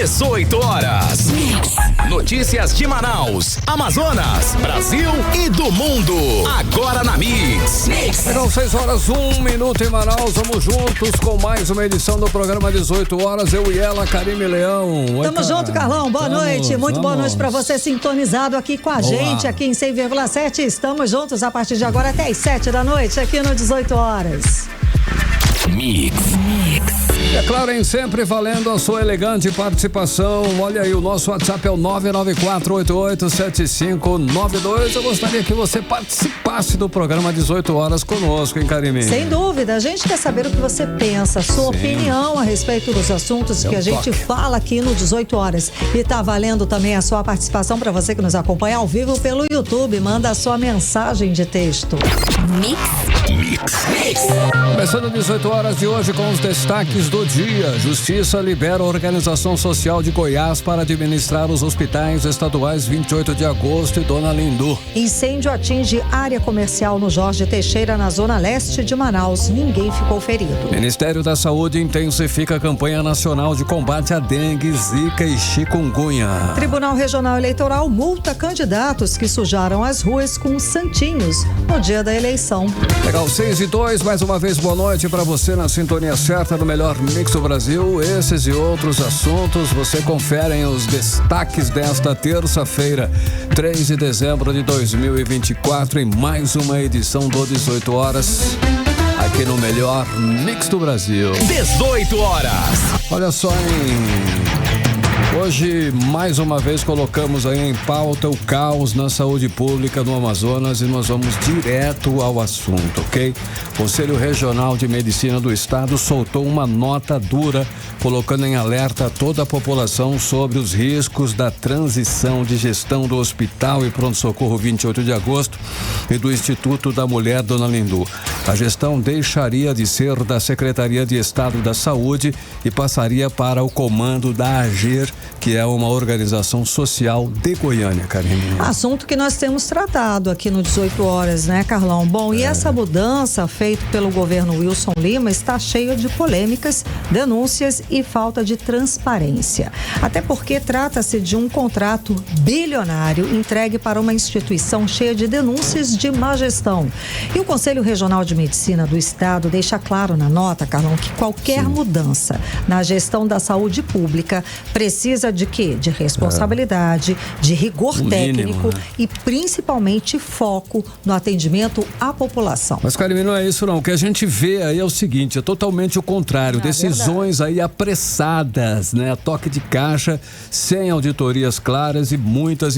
18 horas. Notícias de Manaus, Amazonas, Brasil e do mundo. Agora na Mix. Serão 6 horas, 1 minuto em Manaus. Vamos juntos com mais uma edição do programa 18 horas. Eu e ela, Karime Leão. Tamo junto, Carlão. Boa noite. Muito boa noite pra você sintonizado aqui com a gente, aqui em 100,7. Estamos juntos a partir de agora até as 7 da noite, aqui no 18 horas. Mix. É claro, hein? Sempre valendo a sua elegante participação. Olha aí, o nosso WhatsApp é o 994887592. Eu gostaria que você participasse do programa 18 horas conosco, hein, Karime? Sem dúvida. A gente quer saber o que você pensa, sua opinião a respeito dos assuntos que a gente fala aqui no 18 horas. E tá valendo também a sua participação para você que nos acompanha ao vivo pelo YouTube. Manda a sua mensagem de texto. Mix. Começando 18 horas de hoje com os destaques do dia. Justiça libera a Organização Social de Goiás para administrar os hospitais estaduais 28 de agosto e Dona Lindu. Incêndio atinge área comercial no Jorge Teixeira, na zona leste de Manaus. Ninguém ficou ferido. Ministério da Saúde intensifica a campanha nacional de combate à dengue, zika e chikungunya. Tribunal Regional Eleitoral multa candidatos que sujaram as ruas com santinhos no dia da eleição. Legal, 6:02, mais uma vez boa noite para você na sintonia certa do melhor Mix do Brasil. Esses e outros assuntos você confere em os destaques desta terça-feira, 3 de dezembro de 2024, em mais uma edição do 18 horas, aqui no melhor Mix do Brasil. 18 horas. Olha só, hoje, mais uma vez, colocamos aí em pauta o caos na saúde pública no Amazonas e nós vamos direto ao assunto, ok? O Conselho Regional de Medicina do Estado soltou uma nota dura, colocando em alerta toda a população sobre os riscos da transição de gestão do Hospital e Pronto-Socorro 28 de agosto e do Instituto da Mulher Dona Lindu. A gestão deixaria de ser da Secretaria de Estado da Saúde e passaria para o comando da AGER, que é uma organização social de Goiânia, Karine. Assunto que nós temos tratado aqui no 18 horas, né, Carlão? Bom, e essa mudança feita pelo governo Wilson Lima está cheia de polêmicas, denúncias e falta de transparência. Até porque trata-se de um contrato bilionário entregue para uma instituição cheia de denúncias de má gestão. E o Conselho Regional de Medicina do Estado deixa claro na nota, Carlão, que qualquer mudança na gestão da saúde pública precisa de quê? De responsabilidade, de rigor técnico, né? E principalmente foco no atendimento à população. Mas, Karine, não é isso não. O que a gente vê aí é o seguinte, é totalmente o contrário. Decisões aí apressadas, né? A toque de caixa, sem auditorias claras e muitas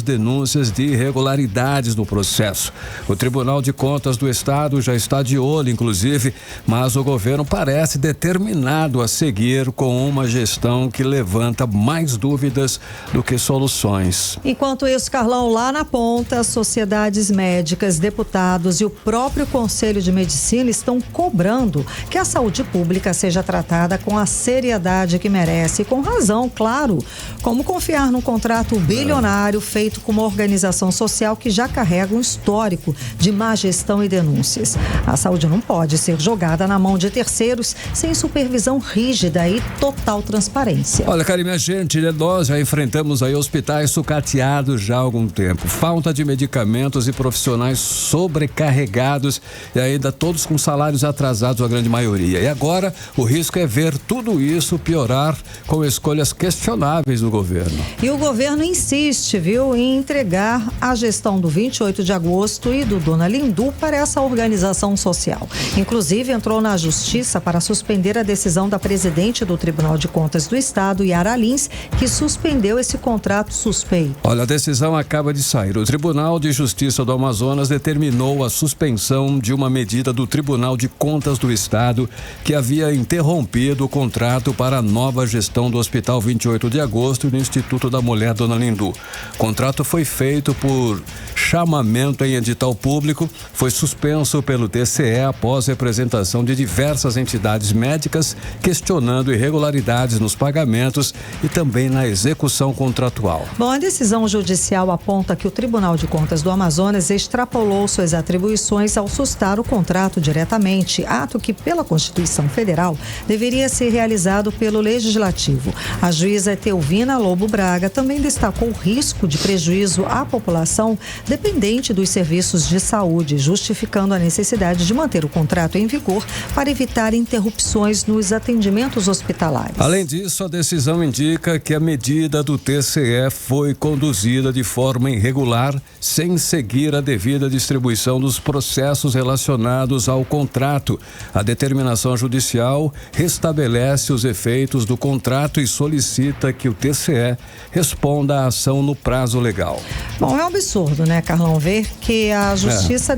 denúncias de irregularidades no processo. O Tribunal de Contas do Estado já está de olho, inclusive, mas o governo parece determinado a seguir com uma gestão que levanta mais dúvidas do que soluções. Enquanto isso, Carlão, lá na ponta, sociedades médicas, deputados e o próprio Conselho de Medicina estão cobrando que a saúde pública seja tratada com a seriedade que merece, e com razão, claro. Como confiar num contrato bilionário feito com uma organização social que já carrega um histórico de má gestão e denúncias? A saúde não pode ser jogada na mão de terceiros sem supervisão rígida e total transparência. Olha, Karime, a gente, nós já enfrentamos aí hospitais sucateados já há algum tempo. Falta de medicamentos e profissionais sobrecarregados e ainda todos com salários atrasados, a grande maioria. E agora o risco é ver tudo isso piorar com escolhas questionáveis do governo. E o governo insiste, viu, em entregar a gestão do 28 de agosto e do Dona Lindu para essa organização social. Inclusive, entrou na justiça para suspender a decisão da presidente do Tribunal de Contas do Estado, Yara Lins, que suspendeu esse contrato suspeito. Olha, a decisão acaba de sair. O Tribunal de Justiça do Amazonas determinou a suspensão de uma medida do Tribunal de Contas do Estado que havia interrompido o contrato para a nova gestão do Hospital 28 de agosto e do Instituto da Mulher Dona Lindu. O contrato foi feito por chamamento em edital público, foi suspenso pelo TCE após representação de diversas entidades médicas questionando irregularidades nos pagamentos e também na execução contratual. Bom, a decisão judicial aponta que o Tribunal de Contas do Amazonas extrapolou suas atribuições ao sustar o contrato diretamente, ato que, pela Constituição Federal, deveria ser realizado pelo Legislativo. A juíza Teovina Lobo Braga também destacou o risco de prejuízo à população dependente dos serviços de saúde, justificando a necessidade de manter o contrato em vigor para evitar interrupções nos atendimentos hospitalares. Além disso, a decisão indica que a medida do TCE foi conduzida de forma irregular, sem seguir a devida distribuição dos processos relacionados ao contrato. A determinação judicial restabelece os efeitos do contrato e solicita que o TCE responda à ação no prazo legal. Bom, é um absurdo, né, Carlão, ver que a justiça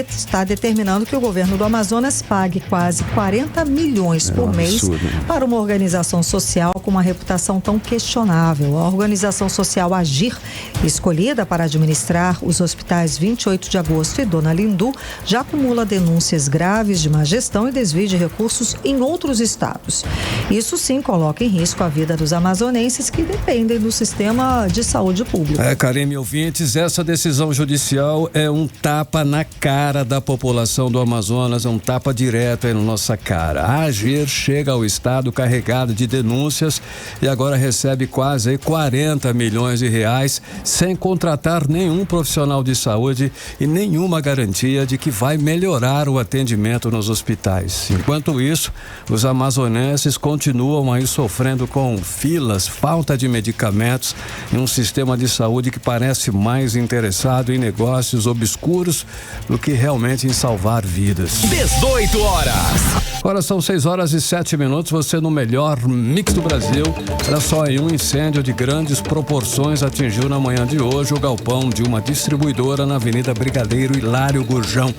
está determinando que o governo do Amazonas pague quase 40 milhões por mês para uma organização social com uma reputação tão questionável. A organização social Agir, escolhida para administrar os hospitais 28 de agosto e Dona Lindu, já acumula denúncias graves de má gestão e desvio de recursos em outros estados. Isso sim coloca em risco a vida dos amazonenses que dependem do sistema de saúde pública. Karime, ouvintes, essa decisão judicial é um tapa na cara da população do Amazonas, é um tapa direto aí na nossa cara. A Agir chega ao estado carregado de denúncias e agora recebe quase 40 milhões de reais sem contratar nenhum profissional de saúde e nenhuma garantia de que vai melhorar o atendimento nos hospitais. Enquanto isso, os amazonenses continuam aí sofrendo com filas, falta de medicamentos e um sistema de saúde que parece mais interessado em negócios obscuros do que realmente em salvar vidas. 18 horas. Agora são 6h07, você no melhor mix do Brasil. Olha só, em um incêndio de grandes proporções atingiu na manhã de hoje o galpão de uma distribuidora na Avenida Brigadeiro Hilário Gurjão,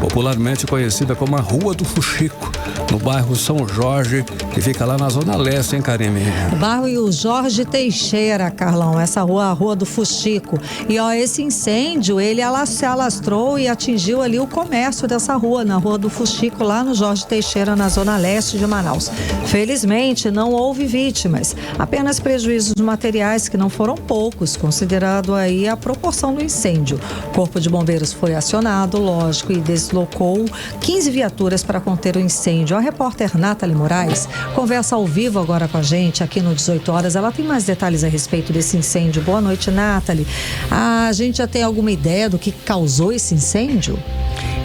popularmente conhecida como a Rua do Fuxico, no bairro São Jorge, que fica lá na Zona Leste, hein, Karime? O bairro Jorge Teixeira, Carlão, essa rua, a Rua do Fuxico. E ó, esse incêndio, ele se alastrou e atingiu ali o comércio dessa rua, na Rua do Fuxico, lá no Jorge Teixeira, na Zona Leste de Manaus. Felizmente, não houve vítimas, apenas prejuízos materiais que não foram poucos, considerado aí a proporção do incêndio. O Corpo de Bombeiros foi acionado, lógico, e deslocou 15 viaturas para conter o incêndio. A repórter Nathalie Moraes conversa ao vivo agora com a gente aqui no 18 horas. Ela tem mais detalhes a respeito desse incêndio. Boa noite, Nathalie. A gente já tem alguma ideia do que causou esse incêndio?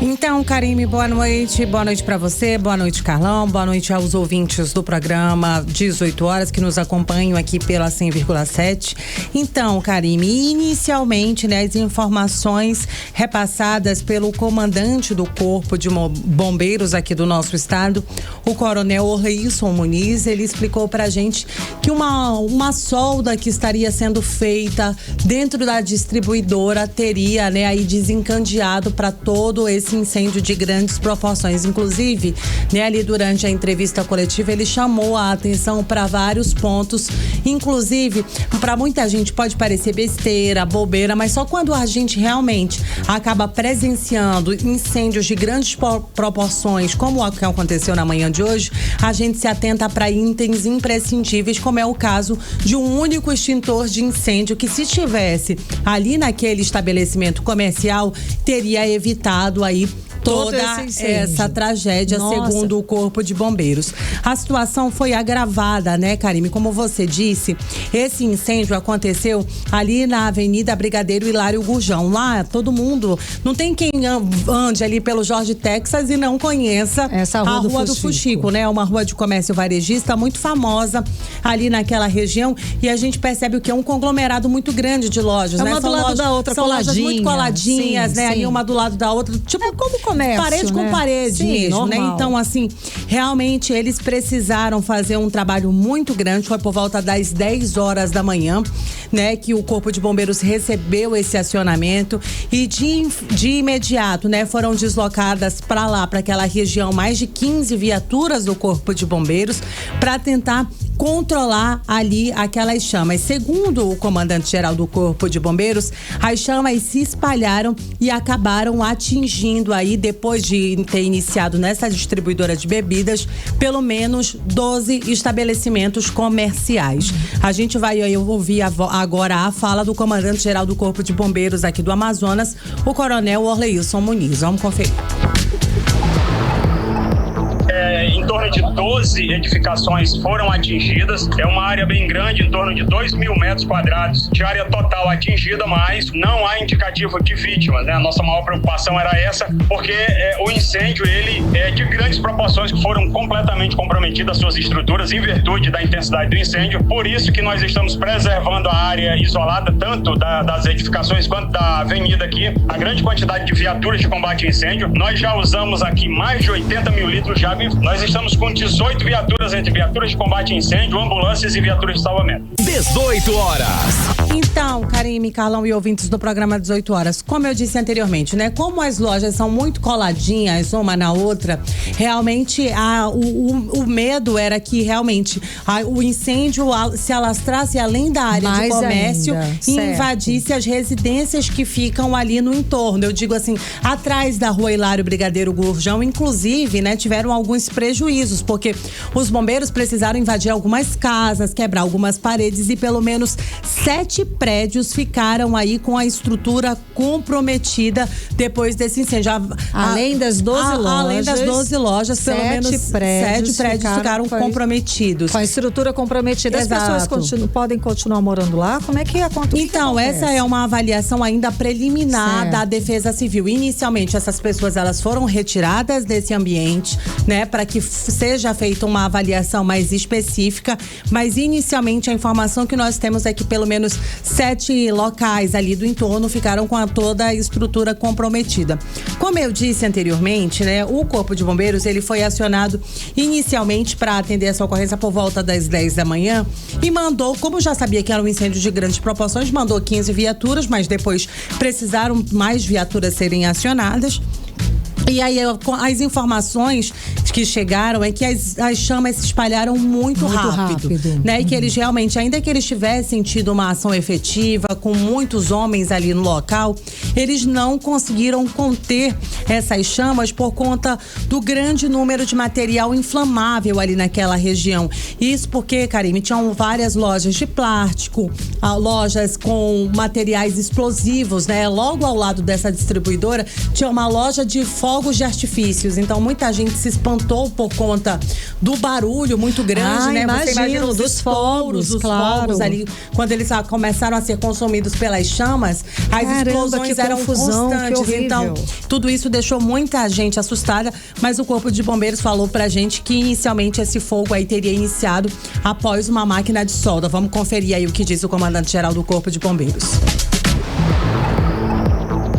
Então, Karime, boa noite para você, boa noite, Carlão, boa noite aos ouvintes do programa 18 horas que nos acompanham aqui pela 100,7. Então, Karime, inicialmente, né, as informações repassadas pelo comandante do Corpo de Bombeiros aqui do nosso estado, o coronel Orleilson Muniz, ele explicou pra gente que uma solda que estaria sendo feita dentro da distribuidora teria, né, aí desencadeado para todo esse incêndio de grandes proporções. Inclusive, né, ali durante a entrevista coletiva, ele chamou a atenção para vários pontos. Inclusive, para muita gente pode parecer besteira, bobeira, mas só quando a gente realmente acaba presenciando incêndios de grandes proporções, como o que aconteceu na manhã de hoje, a gente se atenta para itens imprescindíveis, como é o caso de um único extintor de incêndio que, se estivesse ali naquele estabelecimento comercial, teria evitado aí toda essa tragédia, segundo o Corpo de Bombeiros. A situação foi agravada, né, Karime? Como você disse, esse incêndio aconteceu ali na Avenida Brigadeiro Hilário Gurjão. Lá, todo mundo, não tem quem ande ali pelo Jorge Texas e não conheça essa a Rua do Fuxico, né? Uma rua de comércio varejista muito famosa ali naquela região, e a gente percebe o que é um conglomerado muito grande de lojas, né? Uma do lado da outra, são lojas muito coladinhas, sim, né? Sim. Ali uma do lado da outra, tipo, como comércio, parede, né? Com parede, sim, mesmo, normal, né? Então, assim, realmente eles precisaram fazer um trabalho muito grande. Foi por volta das 10 horas da manhã, né, que o Corpo de Bombeiros recebeu esse acionamento e de imediato, né, foram deslocadas para lá, para aquela região, mais de 15 viaturas do Corpo de Bombeiros para tentar controlar ali aquelas chamas. Segundo o comandante-geral do Corpo de Bombeiros, as chamas se espalharam e acabaram atingindo aí, depois de ter iniciado nessa distribuidora de bebidas, pelo menos 12 estabelecimentos comerciais. A gente vai ouvir agora a fala do comandante-geral do Corpo de Bombeiros aqui do Amazonas, o coronel Orleilson Muniz. Vamos conferir. Em torno de 12 edificações foram atingidas. É uma área bem grande, em torno de 2.000 metros quadrados de área total atingida, mas não há indicativo de vítimas, né? A nossa maior preocupação era essa, porque o incêndio, ele é de grandes proporções, que foram completamente comprometidas suas estruturas em virtude da intensidade do incêndio. Por isso que nós estamos preservando a área isolada, tanto das edificações quanto da avenida aqui, a grande quantidade de viaturas de combate a incêndio. Nós já usamos aqui mais de 80 mil litros de água. Nós estamos com 18 viaturas, entre viaturas de combate a incêndio, ambulâncias e viaturas de salvamento. 18 horas. Então, Karime, Carlão e ouvintes do programa 18 horas, como eu disse anteriormente, né? Como as lojas são muito coladinhas uma na outra, realmente o medo era que realmente o incêndio se alastrasse além da área de comércio e invadisse as residências que ficam ali no entorno. Eu digo assim, atrás da rua Hilário Brigadeiro Gurjão, inclusive, né? Tiveram alguns prejuízos, porque os bombeiros precisaram invadir algumas casas, quebrar algumas paredes e pelo menos 7 prédios ficaram aí com a estrutura comprometida depois desse incêndio. Além das 12 lojas, pelo menos 7 prédios ficaram comprometidos. Com a estrutura comprometida. Exato. As pessoas podem continuar morando lá? Como é que acontece? Então, essa é uma avaliação ainda preliminar da Defesa Civil. Inicialmente, essas pessoas elas foram retiradas desse ambiente, né, para que seja feita uma avaliação mais específica, mas inicialmente a informação que nós temos é que pelo menos 7 locais ali do entorno ficaram com toda a estrutura comprometida. Como eu disse anteriormente, né, o Corpo de Bombeiros ele foi acionado inicialmente para atender essa ocorrência por volta das 10 da manhã e mandou, como já sabia que era um incêndio de grandes proporções, mandou 15 viaturas, mas depois precisaram mais viaturas serem acionadas. E aí, as informações que chegaram é que as chamas se espalharam muito rápido, né? E que eles realmente, ainda que eles tivessem tido uma ação efetiva, com muitos homens ali no local, eles não conseguiram conter essas chamas por conta do grande número de material inflamável ali naquela região. Isso porque, Karime, tinham várias lojas de plástico, lojas com materiais explosivos, né? Logo ao lado dessa distribuidora, tinha uma loja de fogos de artifícios, então muita gente se espantou por conta do barulho muito grande, né? Imagino, você imagina dos fogos ali, quando eles começaram a ser consumidos pelas chamas, as explosões eram constantes, então tudo isso deixou muita gente assustada, mas o Corpo de Bombeiros falou pra gente que inicialmente esse fogo aí teria iniciado após uma máquina de solda. Vamos conferir aí o que disse o comandante-geral do Corpo de Bombeiros.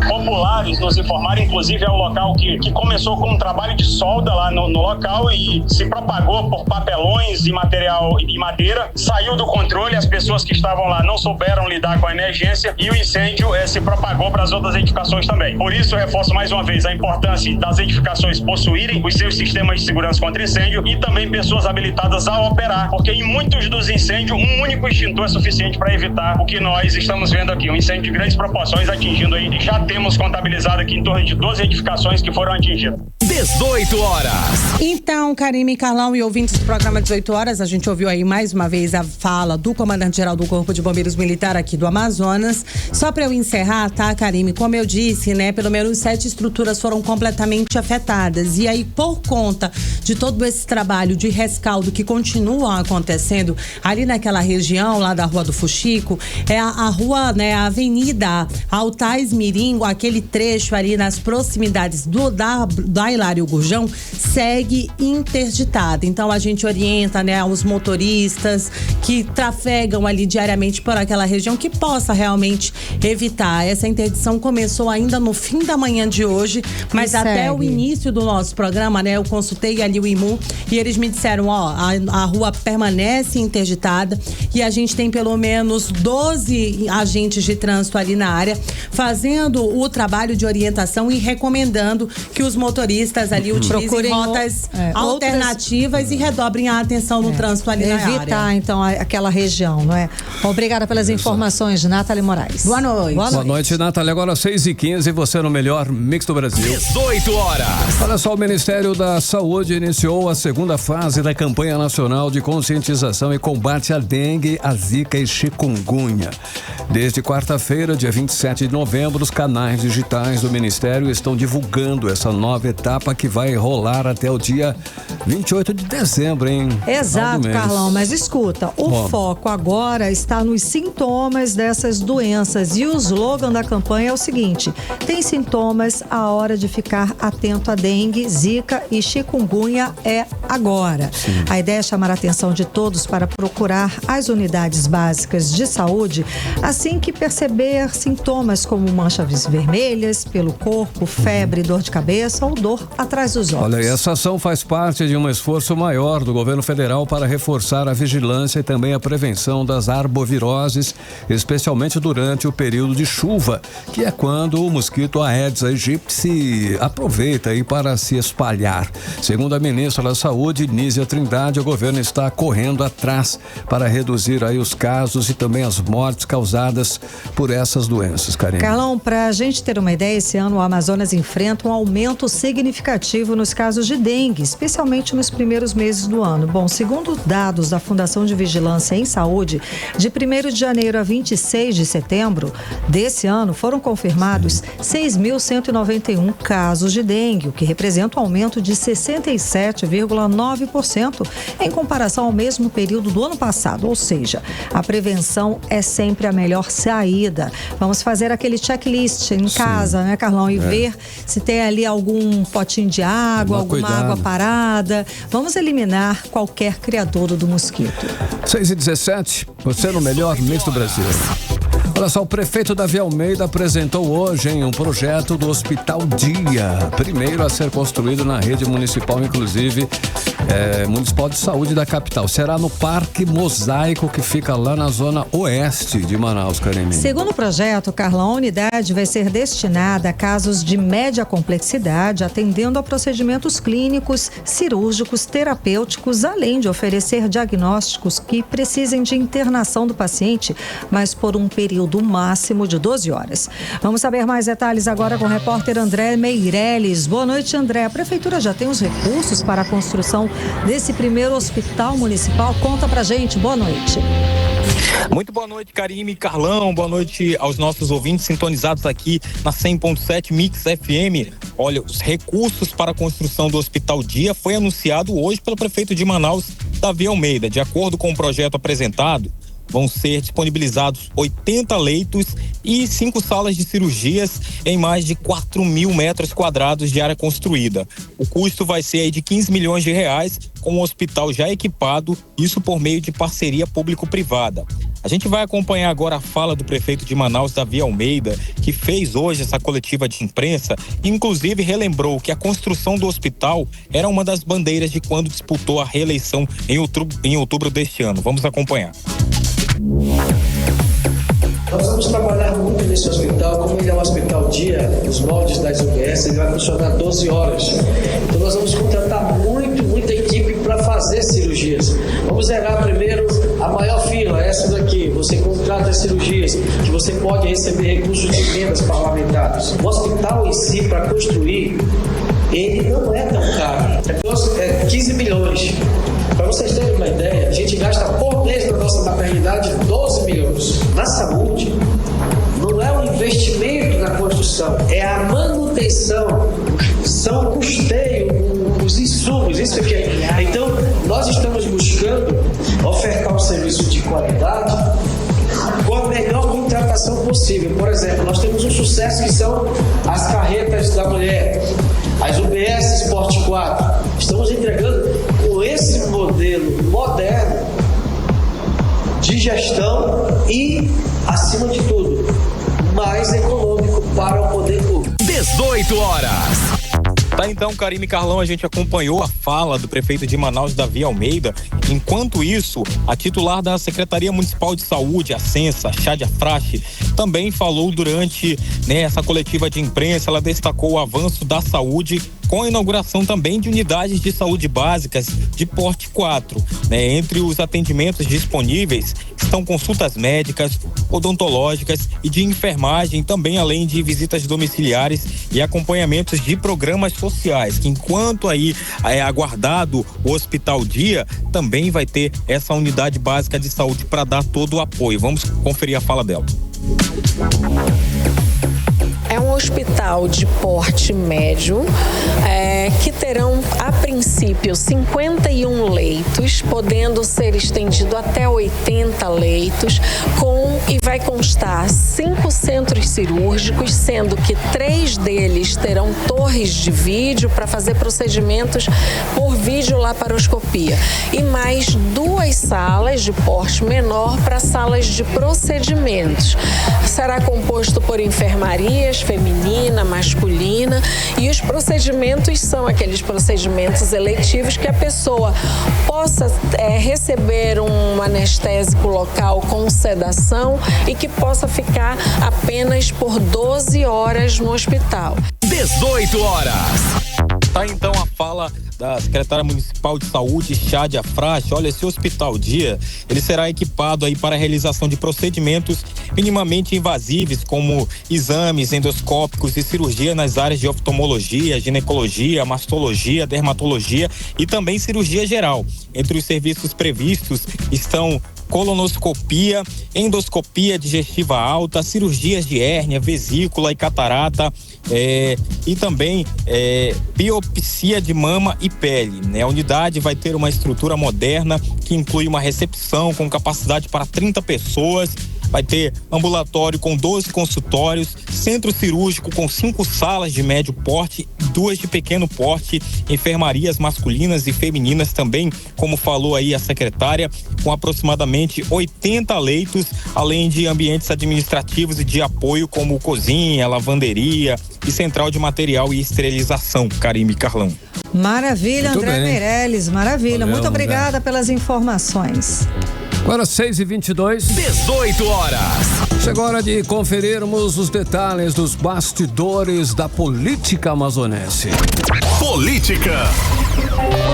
Populares nos informaram, inclusive é o local que começou com um trabalho de solda lá no local e se propagou por papelões e material e madeira, saiu do controle, as pessoas que estavam lá não souberam lidar com a emergência e o incêndio se propagou para as outras edificações também. Por isso, eu reforço mais uma vez a importância das edificações possuírem os seus sistemas de segurança contra incêndio e também pessoas habilitadas a operar, porque em muitos dos incêndios, um único extintor é suficiente para evitar o que nós estamos vendo aqui, um incêndio de grandes proporções atingindo aí, já temos contabilizado aqui em torno de 12 edificações que foram atingidas. 18 horas. Então, Karime, Carlão e ouvintes do programa 18 horas, a gente ouviu aí mais uma vez a fala do comandante-geral do Corpo de Bombeiros Militar aqui do Amazonas. Só para eu encerrar, tá, Karime? Como eu disse, né, pelo menos 7 estruturas foram completamente afetadas. E aí, por conta de todo esse trabalho de rescaldo que continua acontecendo ali naquela região, lá da Rua do Fuxico, é a rua, né, a Avenida Altais Mirim, aquele trecho ali nas proximidades da Hilário Gurjão, segue interditada. Então a gente orienta, né, os motoristas que trafegam ali diariamente por aquela região que possa realmente evitar. Essa interdição começou ainda no fim da manhã de hoje, mas até o início do nosso programa, né, eu consultei ali o IMU e eles me disseram, a rua permanece interditada e a gente tem pelo menos 12 agentes de trânsito ali na área fazendo o trabalho de orientação e recomendando que os motoristas ciclistas ali utilizem Procurem rotas alternativas e redobrem a atenção no trânsito ali na área. Evitar, então, aquela região, não é? Obrigada pelas informações, Nathalie Moraes. Boa noite. Boa noite, Nathalie. Agora 6h15, você no melhor mix do Brasil. 18 horas. Olha só, o Ministério da Saúde iniciou a segunda fase da campanha nacional de conscientização e combate à dengue, à zika e chikungunya. Desde quarta-feira, dia 27 de novembro, os canais digitais do Ministério estão divulgando essa nova etapa que vai rolar até o dia 28 de dezembro, hein? Exato, Carlão, mas escuta, o foco agora está nos sintomas dessas doenças e o slogan da campanha é o seguinte: tem sintomas, a hora de ficar atento a dengue, zika e chikungunya é agora. Sim. A ideia é chamar a atenção de todos para procurar as unidades básicas de saúde assim que perceber sintomas como manchas vermelhas pelo corpo, febre, dor de cabeça ou dor atrás dos olhos. Olha, essa ação faz parte de um esforço maior do governo federal para reforçar a vigilância e também a prevenção das arboviroses, especialmente durante o período de chuva, que é quando o mosquito Aedes aegypti aproveita aí para se espalhar. Segundo a ministra da Saúde, Nízia Trindade, o governo está correndo atrás para reduzir aí os casos e também as mortes causadas por essas doenças, Karine. Carlão, para a gente ter uma ideia, esse ano o Amazonas enfrenta um aumento significativo nos casos de dengue, especialmente nos primeiros meses do ano. Bom, segundo dados da Fundação de Vigilância em Saúde, de 1º de janeiro a 26 de setembro desse ano, foram confirmados 6.191 casos de dengue, o que representa um aumento de 67,9% em comparação ao mesmo período do ano passado. Ou seja, a prevenção é sempre a melhor saída. Vamos fazer aquele checklist em casa, né, Carlão? E ver se tem ali algum potinho de água, alguma água parada. Vamos eliminar qualquer criadouro do mosquito. 6h17, você no melhor mix do Brasil. Olha só, o prefeito Davi Almeida apresentou hoje um projeto do Hospital Dia, primeiro a ser construído na rede municipal, inclusive municipal de saúde da capital. Será no Parque Mosaico, que fica lá na zona oeste de Manaus, Karine. Segundo o projeto, Carlão, a unidade vai ser destinada a casos de média complexidade, atendendo a procedimentos clínicos, cirúrgicos, terapêuticos, além de oferecer diagnósticos que precisem de internação do paciente, mas por um período máximo de 12 horas. Vamos saber mais detalhes agora com o repórter André Meirelles. Boa noite, André. A prefeitura já tem os recursos para a construção desse primeiro hospital municipal? Conta pra gente. Boa noite. Muito boa noite, Karine e Carlão. Boa noite aos nossos ouvintes sintonizados aqui na 100.7 Mix FM. Olha, os recursos para a construção do Hospital Dia foi anunciado hoje pelo prefeito de Manaus, Davi Almeida. De acordo com o projeto apresentado, vão ser disponibilizados 80 leitos e 5 salas de cirurgias em mais de 4.000 metros quadrados de área construída. O custo vai ser aí de 15 milhões de reais, com o hospital já equipado, isso por meio de parceria público-privada. A gente vai acompanhar agora a fala do prefeito de Manaus, Davi Almeida, que fez hoje essa coletiva de imprensa e inclusive relembrou que a construção do hospital era uma das bandeiras de quando disputou a reeleição em outubro deste ano. Vamos acompanhar. Nós vamos trabalhar muito nesse hospital, como ele é um hospital dia, os moldes das UBS, ele vai funcionar 12 horas. Então nós vamos contratar muita equipe para fazer cirurgias. Vamos zerar primeiro a maior fila, essa daqui. Você contrata as cirurgias, que você pode receber recursos de emendas parlamentares. O hospital em si, para construir, ele não é tão caro. É 15 milhões. Para vocês terem uma ideia, a gente gasta por mês na nossa maternidade 12 milhões. Na saúde, não é um investimento na construção, é a manutenção, são o custeio, os insumos, isso aqui é. Então, nós estamos buscando ofertar um serviço de qualidade com a melhor contratação possível. Por exemplo, nós temos um sucesso que são as carretas da mulher, as UBS Sport 4. Estamos entregando com esse modelo moderno de gestão e, acima de tudo, mais econômico para o poder público. 18 horas. Tá, então, Karine e Carlão, a gente acompanhou a fala do prefeito de Manaus, Davi Almeida. Enquanto isso, a titular da Secretaria Municipal de Saúde, a Censa, Chádia Frache, também falou durante essa coletiva de imprensa. Ela destacou o avanço da saúde com a inauguração também de unidades de saúde básicas de porte 4. Entre os atendimentos disponíveis estão consultas médicas, odontológicas e de enfermagem, também além de visitas domiciliares e acompanhamentos de programas sociais, que enquanto aí é aguardado o Hospital Dia, também vai ter essa unidade básica de saúde para dar todo o apoio. Vamos conferir a fala dela. É um hospital de porte médio, que terão, a princípio, 51 leitos, podendo ser estendido até 80 leitos, e vai constar 5 centros cirúrgicos, sendo que 3 deles terão torres de vídeo para fazer procedimentos por videolaparoscopia e mais 2 salas de porte menor para salas de procedimentos. Será composto por enfermarias feminina, masculina, e os procedimentos são aqueles procedimentos eletivos que a pessoa possa receber um anestésico local com sedação e que possa ficar apenas por 12 horas no hospital. 18 horas. Tá então a fala da secretária municipal de saúde, Chádia Frache. Olha, esse Hospital Dia, ele será equipado aí para a realização de procedimentos minimamente invasivos, como exames endoscópicos e cirurgia nas áreas de oftalmologia, ginecologia, mastologia, dermatologia e também cirurgia geral. Entre os serviços previstos estão colonoscopia, endoscopia digestiva alta, cirurgias de hérnia, vesícula e catarata, e também biopsia de mama e pele. A unidade vai ter uma estrutura moderna que inclui uma recepção com capacidade para 30 pessoas, vai ter ambulatório com 12 consultórios, centro cirúrgico com 5 salas de médio porte, 2 de pequeno porte, enfermarias masculinas e femininas também, como falou aí a secretária, com aproximadamente 80 leitos, além de ambientes administrativos e de apoio como cozinha, lavanderia e central de material e esterilização. Karime e Carlão. Maravilha, Muito André bem. Meirelles, maravilha. Valeu, Muito obrigada André. pelas informações. Agora 6h22. 18 horas. Chegou a hora de conferirmos os detalhes dos bastidores da política amazonense. Política.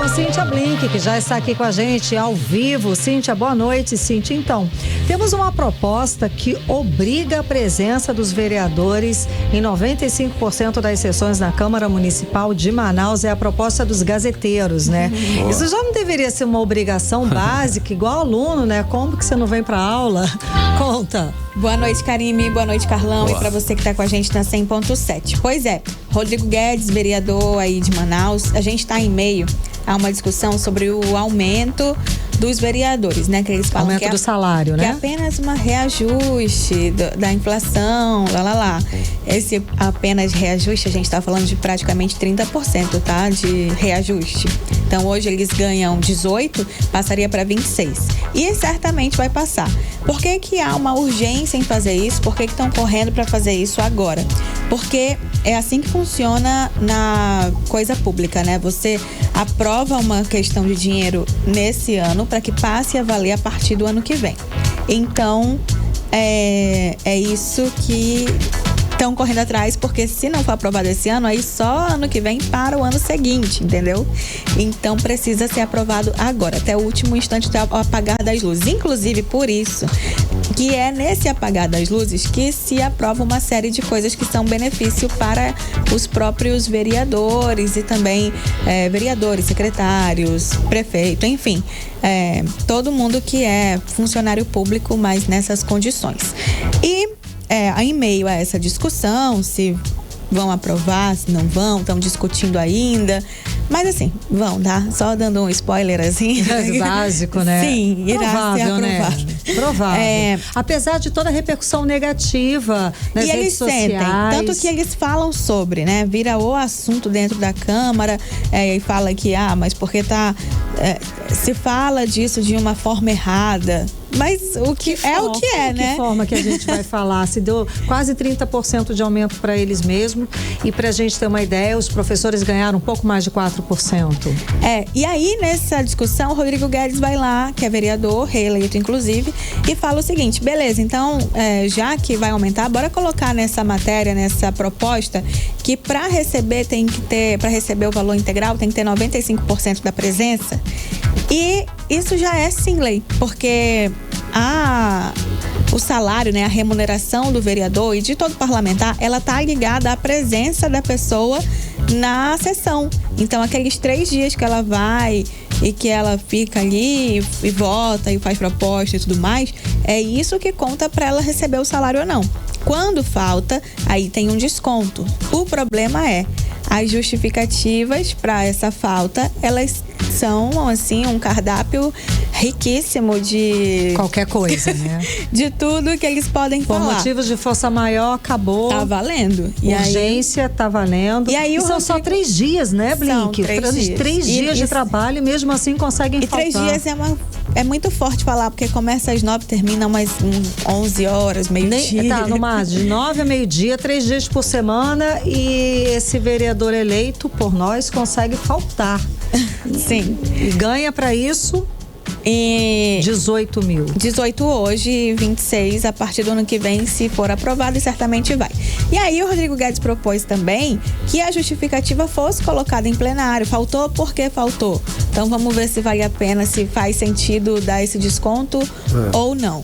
Com Cíntia Blink, que já está aqui com a gente ao vivo. Cíntia, boa noite, Cíntia. Então, temos uma proposta que obriga a presença dos vereadores em 95% das sessões na Câmara Municipal de Manaus. É a proposta dos gazeteiros, né? Isso já não deveria ser uma obrigação básica, igual aluno, né? Como que você não vem para aula? Conta. Boa noite, Karime. Boa noite, Carlão. Boa. E para você que está com a gente na 100.7. Pois é, Rodrigo Guedes, vereador aí de Manaus, a gente está em meio a uma discussão sobre o aumento dos vereadores, né? Que eles falam Aumento do salário, que é né? apenas uma reajuste da inflação, lá. Esse apenas reajuste, a gente está falando de praticamente 30%, tá? De reajuste. Então, hoje eles ganham 18, passaria para 26. E certamente vai passar. Por que há uma urgência em fazer isso? Por que estão correndo para fazer isso agora? Porque é assim que funciona na coisa pública, né? Você aprova uma questão de dinheiro nesse ano para que passe a valer a partir do ano que vem. Então, é isso que estão correndo atrás, porque se não for aprovado esse ano, aí só ano que vem para o ano seguinte, entendeu? Então precisa ser aprovado agora, até o último instante do apagar das luzes. Inclusive por isso que é nesse apagar das luzes que se aprova uma série de coisas que são benefício para os próprios vereadores e também vereadores, secretários, prefeito, enfim, todo mundo que é funcionário público, mas nessas condições. E em meio a essa discussão, se vão aprovar, se não vão, estão discutindo ainda. Mas assim, vão, tá? Só dando um spoiler assim. É básico, né? Sim, irá ser aprovado. Né? Provável. Apesar de toda a repercussão negativa nas redes sociais. Sentem, tanto que eles falam sobre, né? Vira o assunto dentro da Câmara e fala que, mas porque se fala disso de uma forma errada. Mas o que é o que é, né? Que forma que a gente vai falar? Se deu quase 30% de aumento para eles mesmos. E para a gente ter uma ideia, os professores ganharam um pouco mais de 4%. E aí nessa discussão, o Rodrigo Guedes vai lá, que é vereador, reeleito inclusive, e fala o seguinte: beleza, então, já que vai aumentar, bora colocar nessa matéria, nessa proposta, que para receber o valor integral tem que ter 95% da presença. E isso já é sim lei, porque o salário, né, a remuneração do vereador e de todo parlamentar, ela tá ligada à presença da pessoa na sessão. Então, aqueles 3 dias que ela vai e que ela fica ali e vota e faz proposta e tudo mais, é isso que conta para ela receber o salário ou não. Quando falta, aí tem um desconto. O problema é as justificativas para essa falta, elas são, assim, um cardápio riquíssimo de... qualquer coisa, né? de tudo que eles podem falar. Por motivos de força maior, acabou. Tá valendo. Urgência, tá valendo. E aí são só 3 dias, né, Blink? São 3 dias. 3 dias de trabalho e mesmo assim conseguem faltar. E 3 dias é muito forte falar, porque começa às 9, termina umas 11 horas, meio-dia. Tá, no mais, de 9 a meio-dia, 3 dias por semana, e esse vereador eleito por nós consegue faltar. Sim. E ganha para isso... 18 mil. 18 hoje, 26 a partir do ano que vem, se for aprovado, e certamente vai. E aí o Rodrigo Guedes propôs também que a justificativa fosse colocada em plenário. Faltou porque faltou. Então vamos ver se vale a pena, se faz sentido dar esse desconto ou não.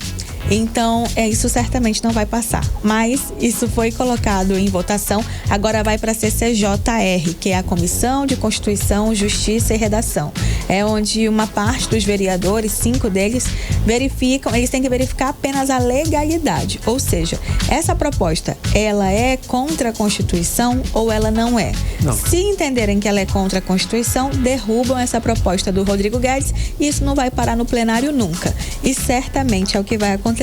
Então, isso certamente não vai passar. Mas isso foi colocado em votação. Agora vai para a CCJR, que é a Comissão de Constituição, Justiça e Redação. É onde uma parte dos vereadores, 5 deles, eles têm que verificar apenas a legalidade. Ou seja, essa proposta, ela é contra a Constituição ou ela não é? Não. Se entenderem que ela é contra a Constituição, derrubam essa proposta do Rodrigo Guedes, e isso não vai parar no plenário nunca. E certamente é o que vai acontecer.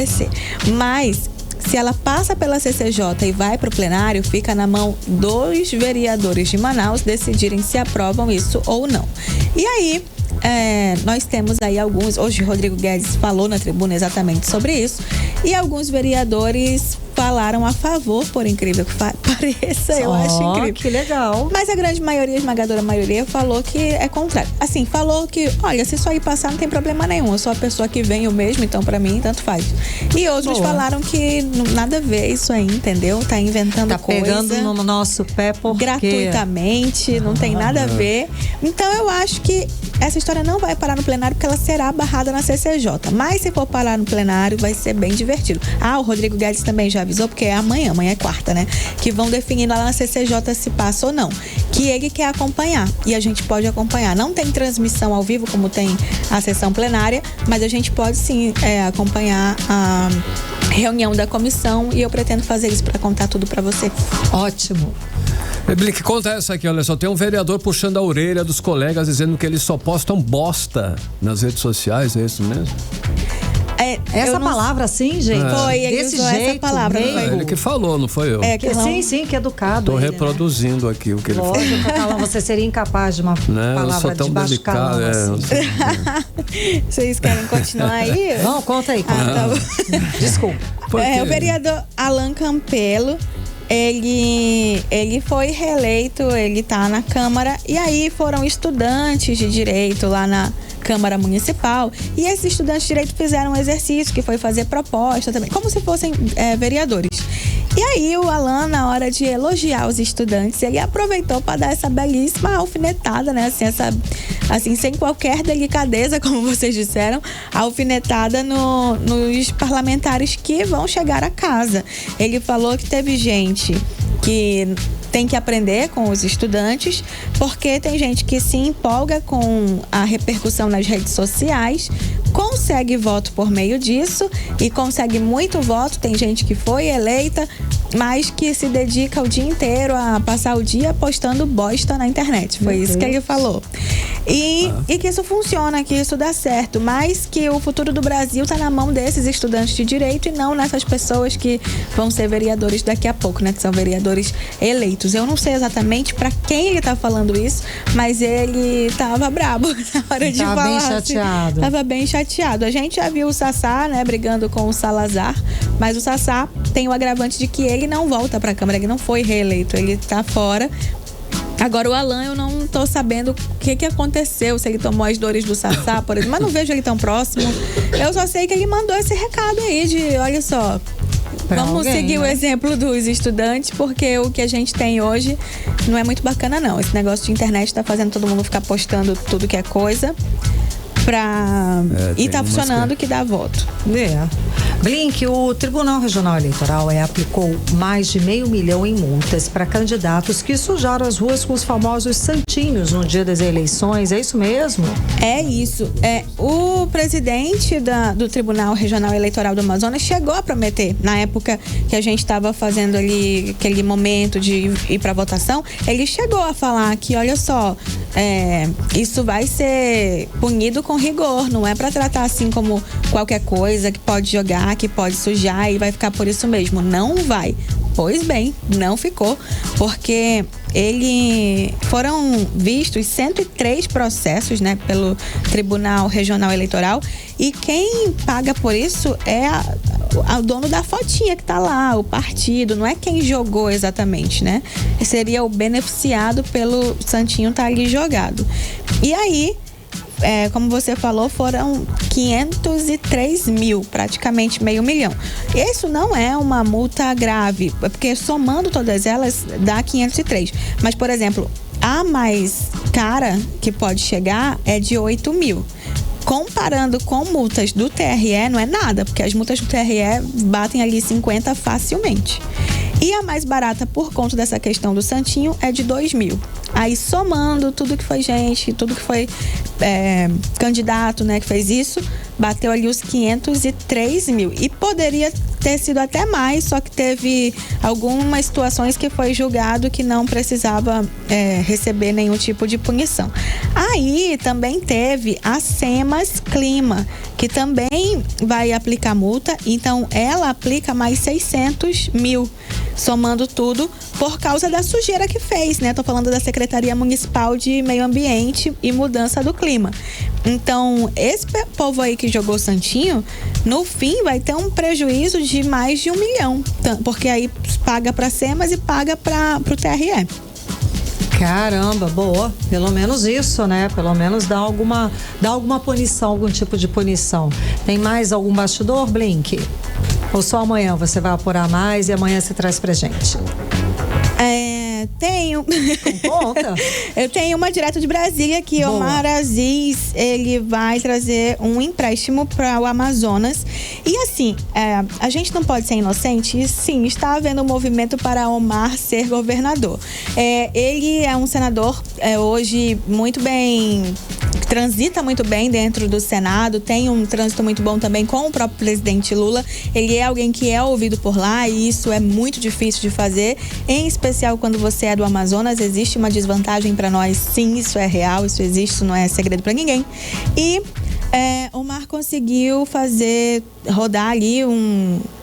Mas, se ela passa pela CCJ e vai para o plenário, fica na mão dos vereadores de Manaus decidirem se aprovam isso ou não. E aí, nós temos aí alguns... Hoje o Rodrigo Guedes falou na tribuna exatamente sobre isso, e alguns vereadores falaram a favor, por incrível que pareça. Eu acho incrível. Que legal. Mas a grande maioria, a esmagadora maioria, falou que é contrário. Assim, falou que, olha, se isso aí passar, não tem problema nenhum. Eu sou a pessoa que vem o mesmo, então pra mim, tanto faz. E outros falaram que nada a ver isso aí, entendeu? Tá inventando coisa. Tá pegando no nosso pé porque... gratuitamente, não tem nada a ver. Então, eu acho que essa história não vai parar no plenário, porque ela será barrada na CCJ. Mas se for parar no plenário, vai ser bem divertido. O Rodrigo Guedes também já avisou, porque é amanhã é quarta, né? Que vão definir lá na CCJ se passa ou não. Que ele quer acompanhar, e a gente pode acompanhar. Não tem transmissão ao vivo, como tem a sessão plenária, mas a gente pode sim acompanhar a reunião da comissão, e eu pretendo fazer isso para contar tudo para você. Ótimo. Blink, conta essa aqui, olha só, tem um vereador puxando a orelha dos colegas, dizendo que eles só postam bosta nas redes sociais, é isso mesmo? Essa palavra assim, gente? Foi, ele desse usou jeito, essa palavra. Ele que falou, não foi eu. Sim, que educado. Tô reproduzindo aqui o que ele falou. Lógico, Carlão, você seria incapaz de uma palavra eu sou tão de baixo delicado, calão, assim. Vocês querem continuar aí? Não, conta aí. Tá bom. Desculpa. O vereador Alan Campelo, ele foi reeleito, ele tá na Câmara, e aí foram estudantes de direito lá na Câmara Municipal, e esses estudantes de direito fizeram um exercício que foi fazer proposta também, como se fossem vereadores. E aí o Alan, na hora de elogiar os estudantes, ele aproveitou para dar essa belíssima alfinetada, né? Assim, sem qualquer delicadeza, como vocês disseram, alfinetada nos parlamentares que vão chegar a casa. Ele falou que teve gente que tem que aprender com os estudantes, porque tem gente que se empolga com a repercussão nas redes sociais, consegue voto por meio disso e consegue muito voto. Tem gente que foi eleita, mas que se dedica o dia inteiro a passar o dia postando bosta na internet. Foi isso que ele falou. E que isso funciona, que isso dá certo, mas que o futuro do Brasil está na mão desses estudantes de direito e não nessas pessoas que vão ser vereadores daqui a pouco, né? Que são vereadores eleitos. Eu não sei exatamente para quem ele tá falando isso, mas ele tava brabo na hora de falar. Bem chateado. Tava bem chateado. A gente já viu o Sassá, né, brigando com o Salazar, mas o Sassá tem o agravante de que ele não volta pra Câmara, ele não foi reeleito, ele tá fora. Agora, o Alan, eu não tô sabendo o que aconteceu, se ele tomou as dores do Sassá, por exemplo, mas não vejo ele tão próximo. Eu só sei que ele mandou esse recado aí de, olha só, vamos seguir o exemplo dos estudantes, porque o que a gente tem hoje não é muito bacana, não. Esse negócio de internet tá fazendo todo mundo ficar postando tudo que é coisa. E tá funcionando que dá voto. Blink, o Tribunal Regional Eleitoral aplicou mais de R$500 mil em multas para candidatos que sujaram as ruas com os famosos santinhos no dia das eleições. É isso mesmo? É isso. O presidente do Tribunal Regional Eleitoral do Amazonas chegou a prometer, na época que a gente estava fazendo ali aquele momento de ir para votação, ele chegou a falar que, olha só, isso vai ser punido com rigor, não é para tratar assim como qualquer coisa que pode jogar, que pode sujar e vai ficar por isso mesmo. Não vai. Pois bem, não ficou, porque foram vistos 103 processos, né, pelo Tribunal Regional Eleitoral, e quem paga por isso é o dono da fotinha que tá lá, o partido, não é quem jogou exatamente, né? Seria o beneficiado pelo santinho tá ali jogado. E aí, como você falou, foram 503 mil, praticamente R$500 mil. Isso não é uma multa grave, porque somando todas elas dá 503. Mas, por exemplo, a mais cara que pode chegar é de 8 mil. Comparando com multas do TRE, não é nada, porque as multas do TRE batem ali 50 facilmente. E a mais barata, por conta dessa questão do santinho, é de 2 mil. Aí, somando tudo que foi gente, tudo que foi candidato, né, que fez isso, bateu ali os 503 mil. E poderia ter sido até mais, só que teve algumas situações que foi julgado que não precisava receber nenhum tipo de punição. Aí também teve a SEMAS Clima, que também vai aplicar multa, então ela aplica mais 600 mil, somando tudo, por causa da sujeira que fez, né? Tô falando da Secretaria Municipal de Meio Ambiente e Mudança do Clima. Então, esse povo aí que jogou santinho, no fim vai ter um prejuízo de mais de 1 milhão, porque aí paga pra SEMAS e paga pro TRE. Caramba, boa. Pelo menos isso, né? Pelo menos dá alguma punição, algum tipo de punição. Tem mais algum bastidor, Blink? Ou só amanhã você vai apurar mais e amanhã você traz pra gente? Tenho. Conta. Eu tenho uma direto de Brasília que o Omar Aziz, ele vai trazer um empréstimo para o Amazonas. E assim, a gente não pode ser inocente. E sim, está havendo um movimento para Omar ser governador. Ele é um senador hoje muito bem, transita muito bem dentro do Senado, tem um trânsito muito bom também com o próprio presidente Lula. Ele é alguém que é ouvido por lá e isso é muito difícil de fazer, em especial quando você é do Amazonas. Existe uma desvantagem para nós, sim, isso é real, isso existe, isso não é segredo para ninguém. E Omar conseguiu rodar ali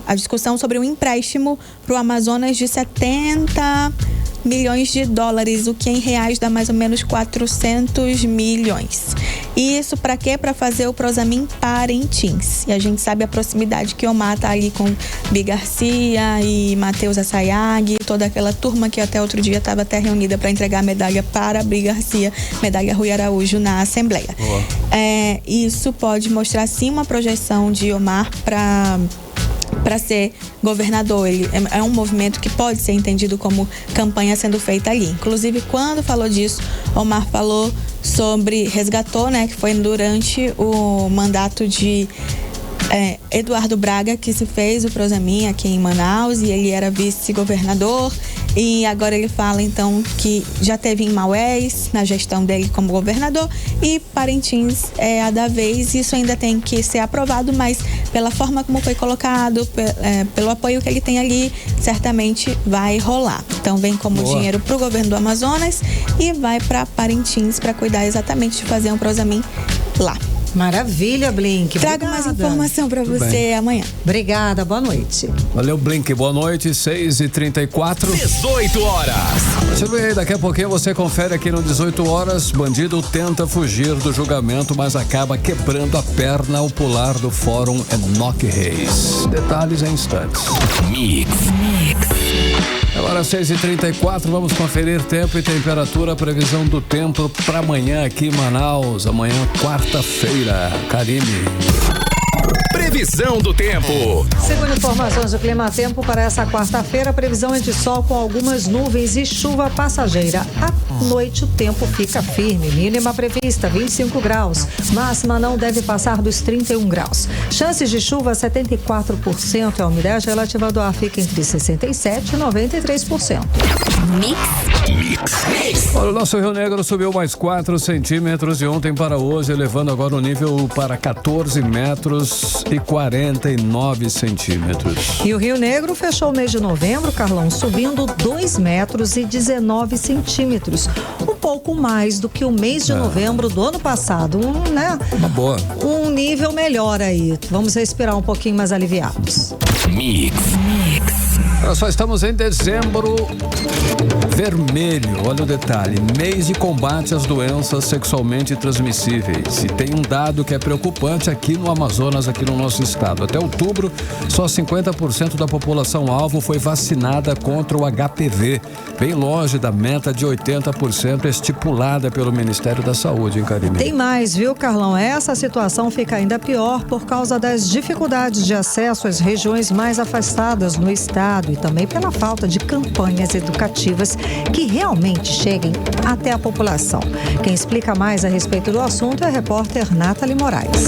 a discussão sobre um empréstimo para o Amazonas de 70 milhões de dólares, o que em reais dá mais ou menos 400 milhões. E isso para quê? Para fazer o Prosamin Parintins. E a gente sabe a proximidade que Omar tá ali com Bi Garcia e Matheus Assayag, toda aquela turma que até outro dia estava até reunida para entregar a medalha para Bi Garcia, medalha Rui Araújo na Assembleia. Isso pode mostrar sim uma projeção de Omar para ser governador. Ele é um movimento que pode ser entendido como campanha sendo feita ali. Inclusive, quando falou disso, Omar falou resgatou, né, que foi durante o mandato de Eduardo Braga que se fez o Prosamin aqui em Manaus, e ele era vice-governador, e agora ele fala então que já teve em Maués na gestão dele como governador, e Parintins é a da vez. Isso ainda tem que ser aprovado, mas pela forma como foi colocado, pelo apoio que ele tem ali, certamente vai rolar. Então vem como dinheiro pro governo do Amazonas e vai para Parintins para cuidar exatamente de fazer um Prosamin lá. Maravilha, Blink. Trago mais informação para você amanhã. Obrigada, boa noite. Valeu, Blink, boa noite, 6h34. 18 horas. Continue aí, daqui a pouquinho você confere aqui no 18 horas. Bandido tenta fugir do julgamento, mas acaba quebrando a perna ao pular do fórum Enoque Reis. Detalhes em instantes. Mix. Agora 6h34, vamos conferir tempo e temperatura, previsão do tempo para amanhã aqui em Manaus, amanhã quarta-feira. Karime. Previsão do tempo. Segundo informações do Clima Tempo, para essa quarta-feira, previsão é de sol com algumas nuvens e chuva passageira. À noite o tempo fica firme, mínima prevista 25 graus, máxima não deve passar dos 31 graus. Chances de chuva 74%, a umidade relativa do ar fica entre 67% e 93%. Mix. Olha, o nosso Rio Negro subiu mais 4 centímetros de ontem para hoje, elevando agora o nível para 14 metros e 49 centímetros. E o Rio Negro fechou o mês de novembro, Carlão, subindo 2 metros e 19 centímetros. Um pouco mais do que o mês de novembro do ano passado. Uma boa. Um nível melhor aí. Vamos respirar um pouquinho mais aliviados. Mix. Nós só estamos em dezembro vermelho, olha o detalhe, mês de combate às doenças sexualmente transmissíveis. E tem um dado que é preocupante aqui no Amazonas, aqui no nosso estado. Até outubro, só 50% da população alvo foi vacinada contra o HPV, bem longe da meta de 80% estipulada pelo Ministério da Saúde, hein, Karime? Tem mais, viu, Carlão? Essa situação fica ainda pior por causa das dificuldades de acesso às regiões mais afastadas no estado e também pela falta de campanhas educativas que realmente cheguem até a população. Quem explica mais a respeito do assunto é a repórter Nathalie Moraes.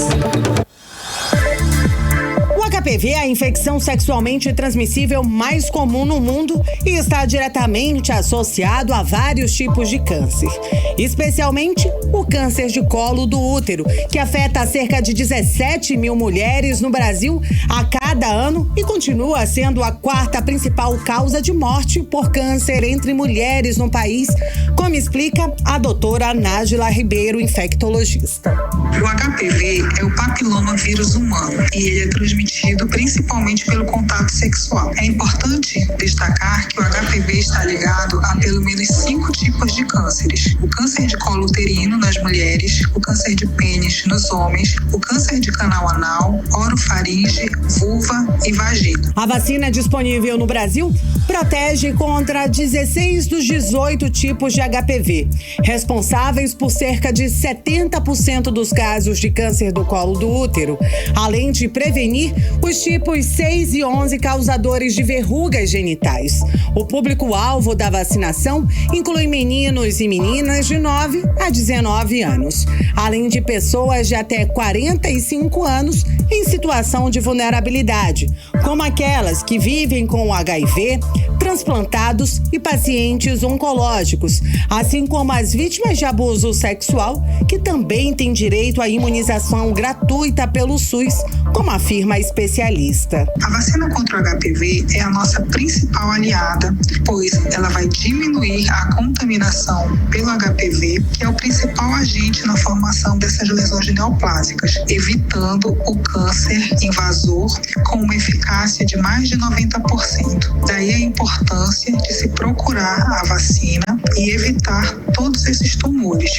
O HPV é a infecção sexualmente transmissível mais comum no mundo e está diretamente associado a vários tipos de câncer, especialmente o câncer de colo do útero, que afeta cerca de 17 mil mulheres no Brasil a cada ano e continua sendo a 4ª principal causa de morte por câncer entre mulheres no país, como explica a doutora Nájila Ribeiro, infectologista. O HPV é o papiloma vírus humano e ele é transmitido principalmente pelo contato sexual. É importante destacar que o HPV está ligado a pelo menos 5 tipos de cânceres: o câncer de colo uterino nas mulheres, o câncer de pênis nos homens, o câncer de canal anal, orofaringe, vulva e vagina. A vacina disponível no Brasil protege contra 16 dos 18 tipos de HPV, responsáveis por cerca de 70% dos casos de câncer do colo do útero, além de prevenir os tipos 6 e 11 causadores de verrugas genitais. O público-alvo da vacinação inclui meninos e meninas de 9 a 19 anos, além de pessoas de até 45 anos em situação de vulnerabilidade, como aquelas que vivem com o HIV, transplantados e pacientes oncológicos, assim como as vítimas de abuso sexual, que também têm direito à imunização gratuita pelo SUS, como afirma a especialista. A vacina contra o HPV é a nossa principal aliada, pois ela vai diminuir a contaminação pelo HPV, que é o principal agente na formação dessas lesões neoplásicas, evitando o câncer invasor com uma eficácia de mais de 90%. Daí a importância de se procurar a vacina e evitar todos esses tumores.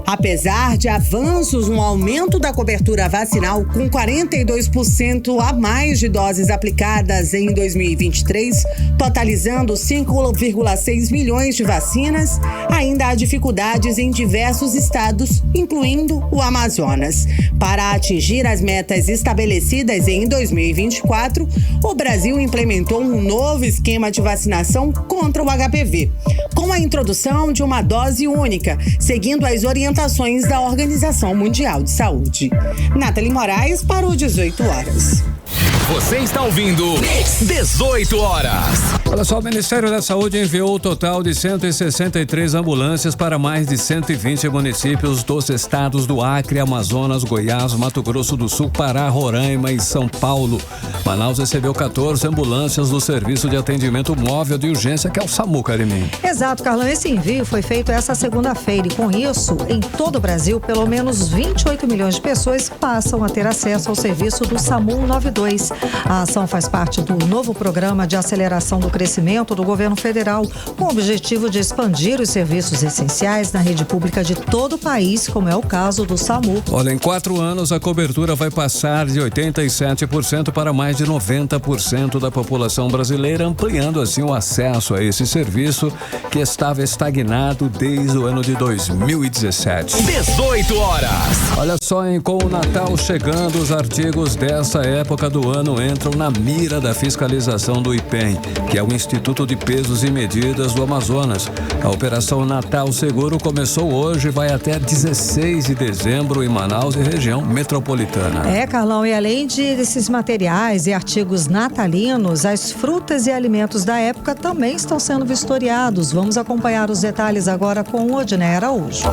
Apesar de avanços no aumento da cobertura vacinal, com 42% a mais de doses aplicadas em 2023, totalizando 5,6 milhões de vacinas, ainda há dificuldades em diversos estados, incluindo o Amazonas. Para atingir as metas estabelecidas em 2024, o Brasil implementou um novo esquema de vacinação contra o HPV, com a introdução de uma dose única, seguindo as orientações da Organização Mundial de Saúde. Nathalie Moraes para o 18 horas. Você está ouvindo 18 horas. Olha só, o Ministério da Saúde enviou o total de 163 ambulâncias para mais de 120 municípios dos estados do Acre, Amazonas, Goiás, Mato Grosso do Sul, Pará, Roraima e São Paulo. Manaus recebeu 14 ambulâncias do Serviço de Atendimento Móvel de Urgência, que é o SAMU, Karime. Exato, Carlão. Esse envio foi feito essa segunda-feira e, com isso, em todo o Brasil, pelo menos 28 milhões de pessoas passam a ter acesso ao serviço do SAMU 192. A ação faz parte do novo programa de aceleração do crescimento do governo federal, com o objetivo de expandir os serviços essenciais na rede pública de todo o país, como é o caso do SAMU. Olha, em 4 anos a cobertura vai passar de 87% para mais de 90% da população brasileira, ampliando assim o acesso a esse serviço que estava estagnado desde o ano de 2017. 18 horas. Olha só, hein? Com o Natal chegando, os artigos dessa época do ano entram na mira da fiscalização do IPEM, que é o Instituto de Pesos e Medidas do Amazonas. A Operação Natal Seguro começou hoje e vai até 16 de dezembro em Manaus e região metropolitana. Carlão, e além desses materiais e artigos natalinos, as frutas e alimentos da época também estão sendo vistoriados. Vamos acompanhar os detalhes agora com o Odinei Araújo.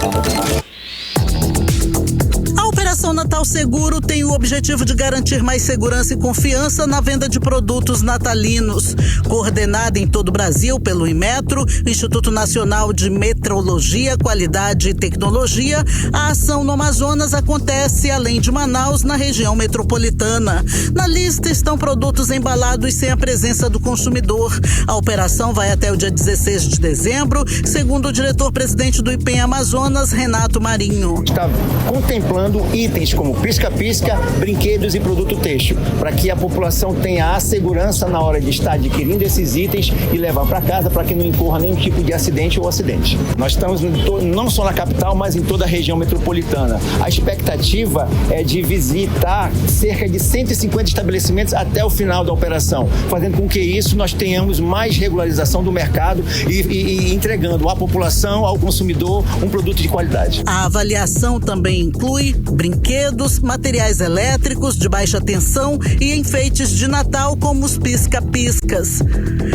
A Operação Natal Seguro tem o objetivo de garantir mais segurança e confiança na venda de produtos natalinos. Coordenada em todo o Brasil pelo Inmetro, Instituto Nacional de Metrologia, Qualidade e Tecnologia, a ação no Amazonas acontece, além de Manaus, na região metropolitana. Na lista estão produtos embalados sem a presença do consumidor. A operação vai até o dia 16 de dezembro, segundo o diretor-presidente do IPEM Amazonas, Renato Marinho. Está contemplando itens como pisca-pisca, brinquedos e produto têxtil, para que a população tenha a segurança na hora de estar adquirindo esses itens e levar para casa para que não incorra nenhum tipo de acidente ou acidente. Nós estamos não só na capital, mas em toda a região metropolitana. A expectativa é de visitar cerca de 150 estabelecimentos até o final da operação, fazendo com que isso nós tenhamos mais regularização do mercado e entregando à população, ao consumidor, um produto de qualidade. A avaliação também inclui brinquedos, materiais elétricos de baixa tensão e enfeites de Natal como os pisca-piscas.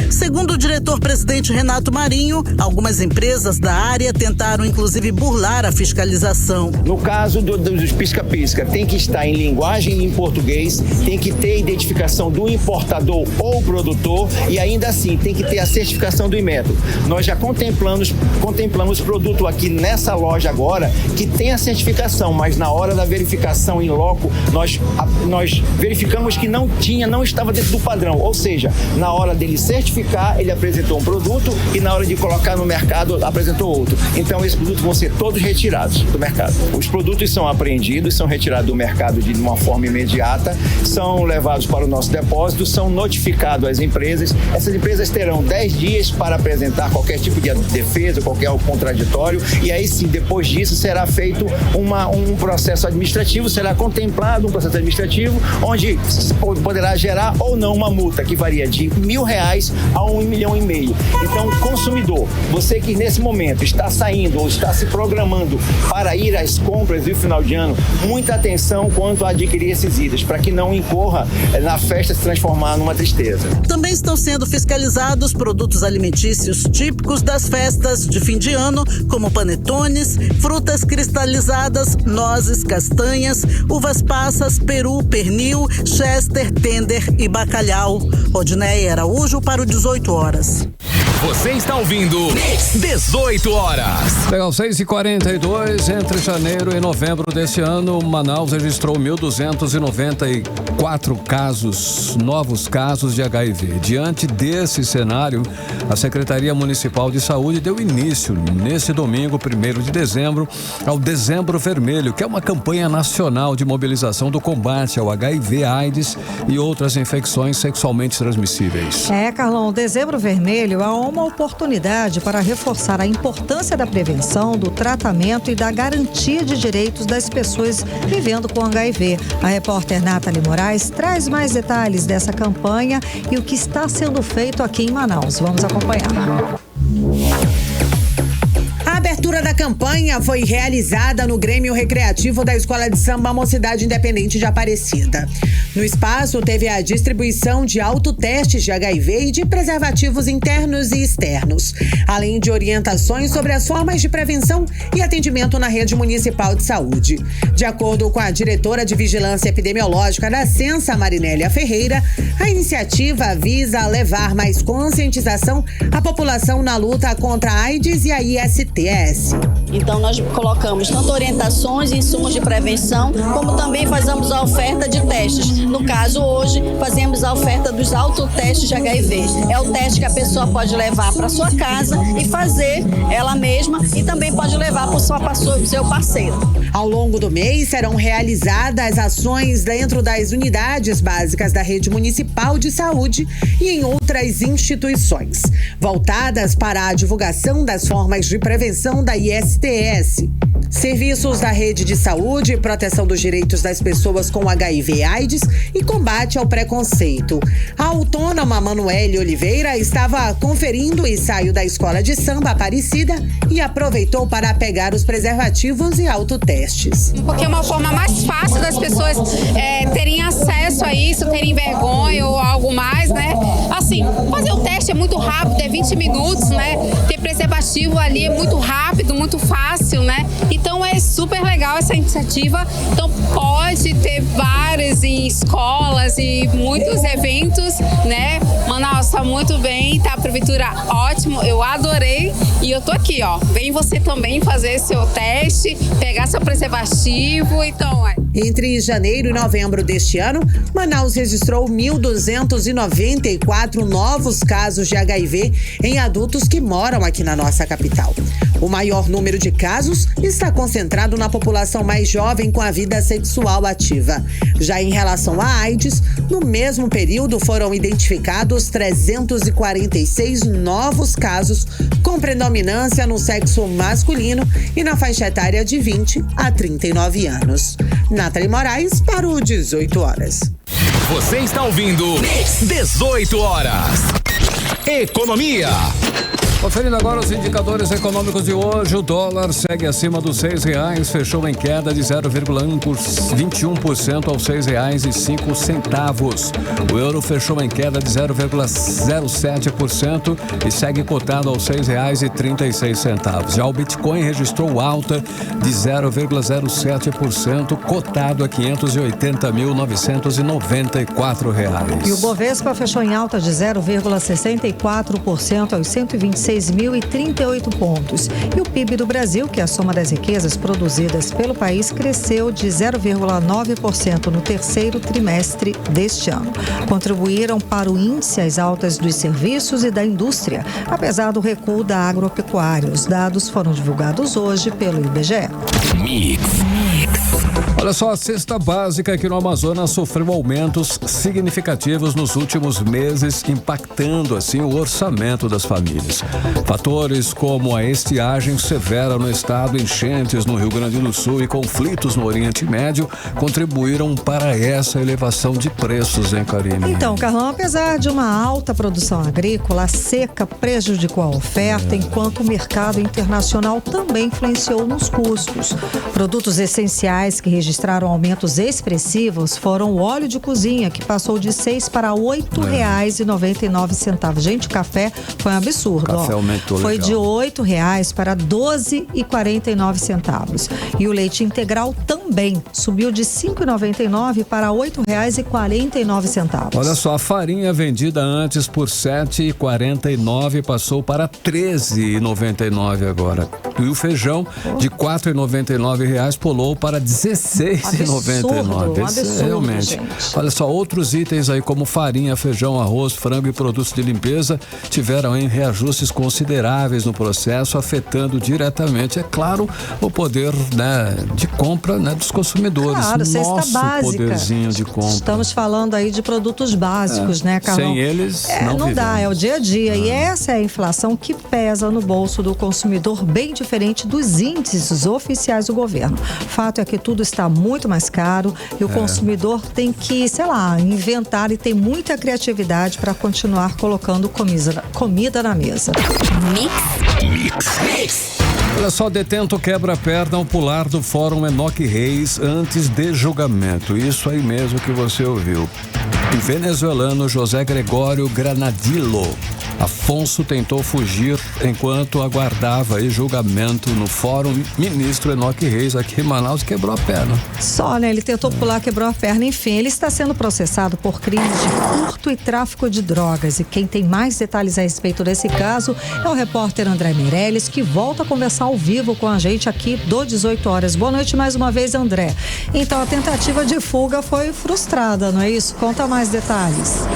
Segundo o diretor-presidente Renato Marinho, algumas empresas da área tentaram inclusive burlar a fiscalização. No caso dos pisca-pisca, tem que estar em linguagem em português, tem que ter identificação do importador ou produtor e ainda assim tem que ter a certificação do Inmetro. Nós já contemplamos produto aqui nessa loja agora que tem a certificação, mas na hora da verificação em loco, nós verificamos que não estava dentro do padrão, ou seja, na hora dele certificar, ele apresentou um produto e na hora de colocar no mercado, apresentou outro. Então, esses produtos vão ser todos retirados do mercado. Os produtos são apreendidos, são retirados do mercado de uma forma imediata, são levados para o nosso depósito, são notificados às empresas. Essas empresas terão 10 dias para apresentar qualquer tipo de defesa, qualquer contraditório, e aí sim, depois disso, será feito um processo administrativo, será contemplado um processo administrativo, onde poderá gerar ou não uma multa, que varia de R$1.000 a R$1,5 milhão. Então, consumidor, você que nesse momento está saindo ou está se programando para ir às compras do final de ano, muita atenção quanto a adquirir esses itens, para que não incorra na festa se transformar numa tristeza. Também estão sendo fiscalizados produtos alimentícios típicos das festas de fim de ano, como panetones, frutas cristalizadas, nozes, castanhas, uvas passas, peru, pernil, chester, tender e bacalhau. Odinei Araújo para o 18 horas. Você está ouvindo 18 horas. Legal, 6h42, entre janeiro e novembro desse ano, Manaus registrou 1.294 novos casos de HIV. Diante desse cenário, a Secretaria Municipal de Saúde deu início, nesse domingo, 1º de dezembro, ao Dezembro Vermelho, que é uma campanha nacional de mobilização do combate ao HIV/AIDS e outras infecções sexualmente transmissíveis. Carlão, o Dezembro Vermelho é uma oportunidade para reforçar a importância da prevenção, do tratamento e da garantia de direitos das pessoas vivendo com HIV. A repórter Nathalie Moraes traz mais detalhes dessa campanha e o que está sendo feito aqui em Manaus. Vamos acompanhar. A abertura da campanha foi realizada no Grêmio Recreativo da Escola de Samba Mocidade Independente de Aparecida. No espaço, teve a distribuição de autotestes de HIV e de preservativos internos e externos, além de orientações sobre as formas de prevenção e atendimento na rede municipal de saúde. De acordo com a diretora de Vigilância Epidemiológica da Censa, Marinélia Ferreira, a iniciativa visa levar mais conscientização à população na luta contra a AIDS e a ISTS. Então, nós colocamos tanto orientações e insumos de prevenção, como também fazemos a oferta de testes. No caso, hoje, fazemos a oferta dos autotestes de HIV. É o teste que a pessoa pode levar para sua casa e fazer ela mesma, e também pode levar para o seu parceiro. Ao longo do mês, serão realizadas ações dentro das unidades básicas da rede municipal de saúde e em outras instituições, voltadas para a divulgação das formas de prevenção da ISTS. Serviços da rede de saúde, proteção dos direitos das pessoas com HIV/AIDS e combate ao preconceito. A autônoma Manuele Oliveira estava conferindo o ensaio da Escola de Samba Aparecida e aproveitou para pegar os preservativos e autotestes. Porque é uma forma mais fácil das pessoas terem acesso a isso, terem vergonha ou algo mais, né? Assim, fazer o teste é muito rápido, é 20 minutos, né? Ter preservativo ali é muito rápido, muito fácil, né? Então é super legal essa iniciativa. Então pode ter várias em escolas e muitos eventos, né? Manaus está muito bem, tá a prefeitura ótimo, eu adorei e eu tô aqui, ó. Vem você também fazer seu teste, pegar seu preservativo, então Entre janeiro e novembro deste ano, Manaus registrou 1.294 novos casos de HIV em adultos que moram aqui na nossa capital. O maior número de casos está concentrado na população mais jovem com a vida sexual ativa. Já em relação à AIDS, no mesmo período foram identificados 346 novos casos, com predominância no sexo masculino e na faixa etária de 20 a 39 anos. Nathalie Moraes para o 18 horas. Você está ouvindo 18 horas. Economia. Conferindo agora os indicadores econômicos de hoje, o dólar segue acima dos R$6, fechou em queda de 0,21% aos R$6,05. O euro fechou em queda de 0,07% e segue cotado aos R$6,36. Já o Bitcoin registrou alta de 0,07%, cotado a R$580.994. E o Bovespa fechou em alta de 0,64% aos 126.038 pontos. E o PIB do Brasil, que é a soma das riquezas produzidas pelo país, cresceu de 0,9% no terceiro trimestre deste ano. Contribuíram para o índice as altas dos serviços e da indústria, apesar do recuo da agropecuária. Os dados foram divulgados hoje pelo IBGE. Olha só, a cesta básica aqui no Amazonas sofreu aumentos significativos nos últimos meses, impactando assim o orçamento das famílias. Fatores como a estiagem severa no estado, enchentes no Rio Grande do Sul e conflitos no Oriente Médio contribuíram para essa elevação de preços, hein, Karine? Então, Carlão, apesar de uma alta produção agrícola, a seca prejudicou a oferta, enquanto o mercado internacional também influenciou nos custos. Produtos essenciais que registraram aumentos expressivos foram o óleo de cozinha, que passou de R$6 para R$8,99. Gente, o café foi um absurdo. Café aumentou, foi legal. de R$8 para R$12,49. E o leite integral também subiu de R$5,99 para R$8,49. Olha só, a farinha vendida antes por R$7,49 passou para R$13,99 agora. E o feijão de R$4,99 pulou para R$16,99. Absurdo, Realmente. gente. Olha só, outros itens aí como farinha, feijão, arroz, frango e produtos de limpeza tiveram em reajustes consideráveis no processo, afetando diretamente, é claro, o poder, né, de compra, né, dos consumidores. Claro, cesta Nosso básica. poderzinho de compra. Estamos falando aí de produtos básicos, né, Carlão? Sem eles, não dá, é o dia a dia. E essa é a inflação que pesa no bolso do consumidor, bem diferente dos índices oficiais do governo. Fato é que tudo está muito mais caro e o consumidor tem que, sei lá, inventar e ter muita criatividade para continuar colocando comida na mesa. Olha só, detento quebra a perna ao pular do Fórum Enoque Reis antes de julgamento. Isso aí mesmo que você ouviu. O venezuelano José Gregório Granadillo Afonso tentou fugir enquanto aguardava aí julgamento no Fórum Ministro Enoque Reis aqui em Manaus, quebrou a perna. Só, né? Ele tentou pular, quebrou a perna. Enfim, ele está sendo processado por crimes de furto e tráfico de drogas. E quem tem mais detalhes a respeito desse caso é o repórter André Meirelles, que volta a conversar ao vivo com a gente aqui do 18 horas. Boa noite mais uma vez, André. Então, a tentativa de fuga foi frustrada, não é isso? Conta mais detalhes.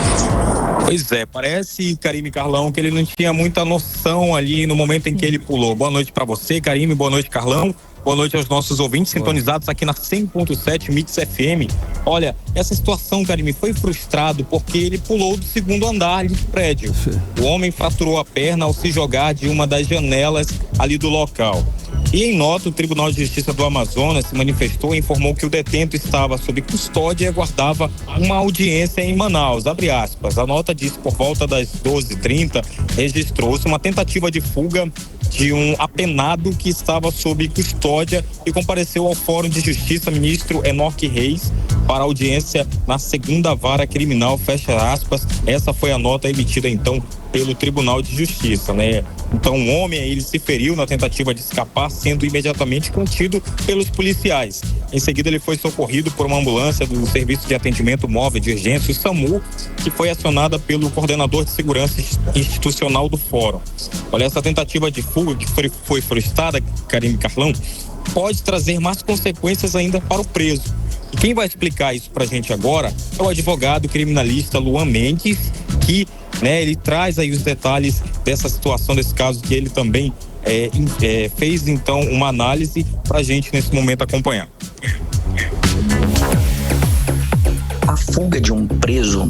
Pois é, parece, Karime, Carlão, que ele não tinha muita noção ali no momento em que ele pulou. Boa noite para você, Karime, boa noite, Carlão. Boa noite aos nossos ouvintes sintonizados aqui na 100.7 Mix FM. Olha, essa situação, Karime, foi frustrado porque ele pulou do segundo andar do prédio. O homem fraturou a perna ao se jogar de uma das janelas ali do local. E em nota, o Tribunal de Justiça do Amazonas se manifestou e informou que o detento estava sob custódia e aguardava uma audiência em Manaus. Abre aspas. A nota diz que por volta das 12h30 registrou-se uma tentativa de fuga de um apenado que estava sob custódia e compareceu ao Fórum de Justiça ministro Enoque Reis para audiência na segunda vara criminal, fecha aspas. Essa foi a nota emitida então pelo Tribunal de Justiça, né? Então o homem, ele se feriu na tentativa de escapar, sendo imediatamente contido pelos policiais. Em seguida ele foi socorrido por uma ambulância do Serviço de Atendimento Móvel de Urgência, o SAMU, que foi acionada pelo coordenador de segurança institucional do Fórum. Olha, essa tentativa de fuga que foi frustrada, Karime Carlão, pode trazer mais consequências ainda para o preso. E quem vai explicar isso pra gente agora é o advogado criminalista Luan Mendes, que ele traz aí os detalhes dessa situação, desse caso, que ele também fez então uma análise pra gente nesse momento acompanhar. A fuga de um preso,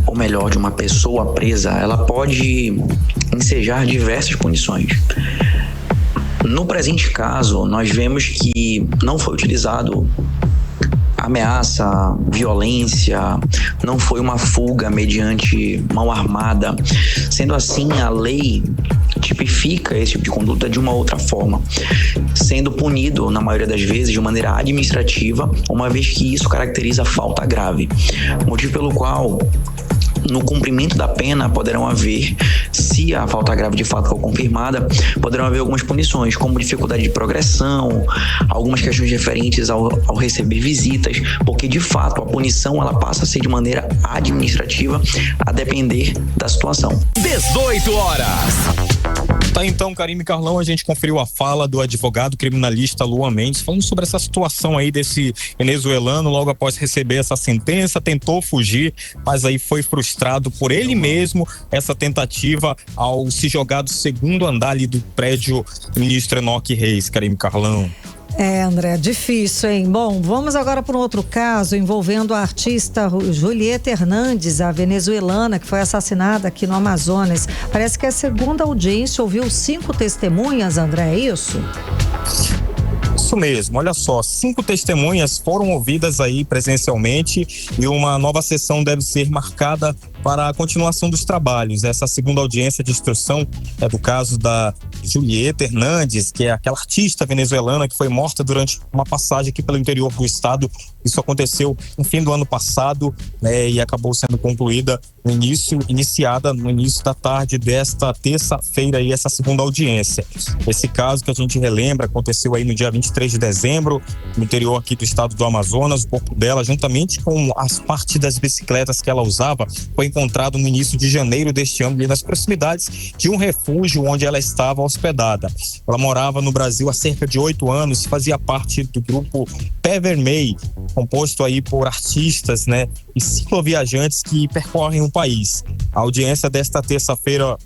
ou melhor, de uma pessoa presa, ela pode ensejar diversas punições. No presente caso, nós vemos que não foi utilizado ameaça, violência, não foi uma fuga mediante mão armada. Sendo assim, a lei tipifica esse tipo de conduta de uma outra forma, sendo punido, na maioria das vezes, de maneira administrativa, uma vez que isso caracteriza falta grave. Motivo pelo qual, no cumprimento da pena, poderão haver, se a falta grave de fato for confirmada, poderão haver algumas punições, como dificuldade de progressão, algumas questões referentes ao receber visitas, porque de fato a punição ela passa a ser de maneira administrativa, a depender da situação. 18 horas. Tá, então, Karime Carlão, a gente conferiu a fala do advogado criminalista Luan Mendes, falando sobre essa situação aí desse venezuelano, logo após receber essa sentença, tentou fugir, mas aí foi frustrado por ele mesmo, essa tentativa ao se jogar do segundo andar ali do prédio do ministro Enoque Reis. Karime Carlão. André, difícil, hein? Bom, vamos agora para um outro caso envolvendo a artista Julieta Hernandes, a venezuelana que foi assassinada aqui no Amazonas. Parece que a segunda audiência ouviu 5 testemunhas, André, é isso? Isso mesmo, olha só, 5 testemunhas foram ouvidas aí presencialmente e uma nova sessão deve ser marcada para a continuação dos trabalhos. Essa segunda audiência de instrução é do caso da Julieta Hernandes, que é aquela artista venezuelana que foi morta durante uma passagem aqui pelo interior do estado. Isso aconteceu no fim do ano passado, e acabou sendo concluída iniciada no início da tarde desta terça-feira aí, essa segunda audiência. Esse caso que a gente relembra aconteceu aí no dia 23 de dezembro, no interior aqui do estado do Amazonas. O corpo dela, juntamente com as partes das bicicletas que ela usava, foi encontrado no início de janeiro deste ano, ali nas proximidades de um refúgio onde ela estava hospedada. Ela morava no Brasil há cerca de 8 anos, fazia parte do grupo Pé Vermelho, composto aí por artistas, e cicloviajantes que percorrem o país. A audiência desta terça-feira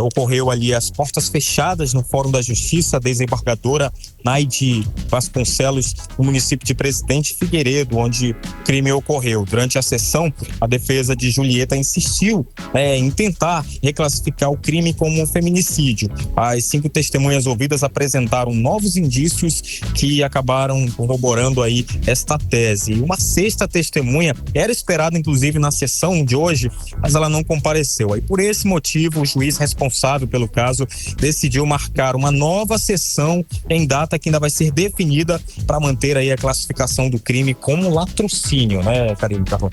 ocorreu ali às portas fechadas no Fórum da Justiça. A desembargadora Naide Vasconcelos, no município de Presidente Figueiredo, onde o crime ocorreu. Durante a sessão, a defesa de Julieta insistiu em tentar reclassificar o crime como um feminicídio. As 5 testemunhas ouvidas apresentaram novos indícios que acabaram corroborando aí esta tese. Uma 6ª testemunha era esperada, inclusive, na sessão de hoje, mas ela não compareceu. Aí, por esse motivo, o juiz responsável pelo caso decidiu marcar uma nova sessão em data que ainda vai ser definida para manter aí a classificação do crime como latrocínio, Karime Carlão?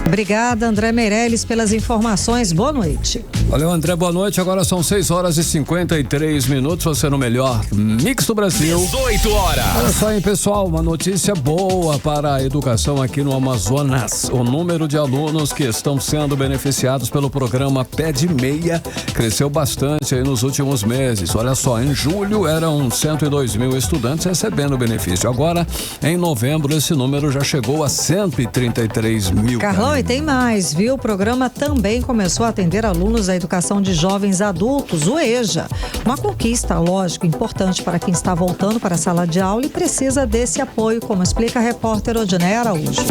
Obrigada, André Meirelles, pelas informações. Boa noite. Valeu, André, boa noite. Agora são 6 horas e 53 minutos. Você no melhor Mix do Brasil. 18 horas. Olha só, hein, pessoal, uma notícia boa para a educação aqui no Amazonas. O número de alunos que estão sendo beneficiados pelo programa Pé de Meia cresceu bastante aí nos últimos meses. Olha só, em julho eram 102 mil estudantes recebendo o benefício. Agora, em novembro, esse número já chegou a 133 mil. Carlão, e tem mais, viu? O programa também começou a atender alunos da Educação de Jovens Adultos, o EJA. Uma conquista, lógico, importante para quem está voltando para a sala de aula e precisa desse apoio, como explica a repórter Odineia Araújo.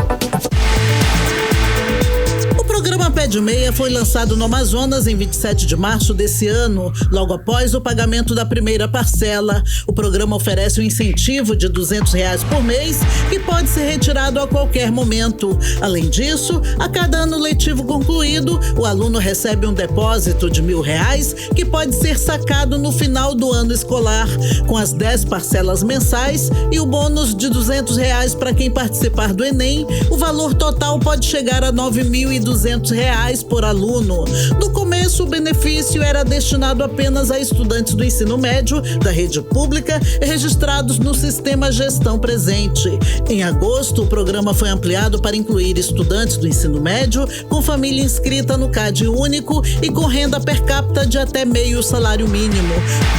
O programa Pé de Meia foi lançado no Amazonas em 27 de março desse ano, logo após o pagamento da primeira parcela. O programa oferece um incentivo de R$200 por mês que pode ser retirado a qualquer momento. Além disso, a cada ano letivo concluído, o aluno recebe um depósito de R$1.000 que pode ser sacado no final do ano escolar, com as 10 parcelas mensais e o bônus de R$200 para quem participar do Enem. O valor total pode chegar a R$9.200 por aluno. No começo, o benefício era destinado apenas a estudantes do ensino médio da rede pública registrados no sistema Gestão Presente. Em agosto, o programa foi ampliado para incluir estudantes do ensino médio com família inscrita no CAD único e com renda per capita de até meio salário mínimo.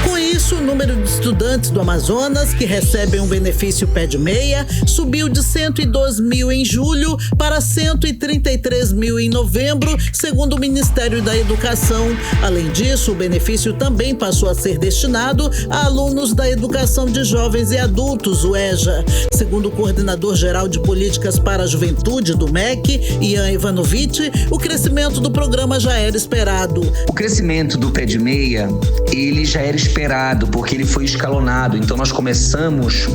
Com isso, o número de estudantes do Amazonas que recebem um benefício Pé de Meia subiu de 112 mil em julho para 133 mil em novembro, segundo o Ministério da Educação. Além disso, o benefício também passou a ser destinado a alunos da Educação de Jovens e Adultos, o EJA. Segundo o coordenador-geral de Políticas para a Juventude do MEC, Ian Ivanovic, o crescimento do programa já era esperado. O crescimento do Pé de Meia, ele já era esperado, porque ele foi escalonado. Então, nós começamos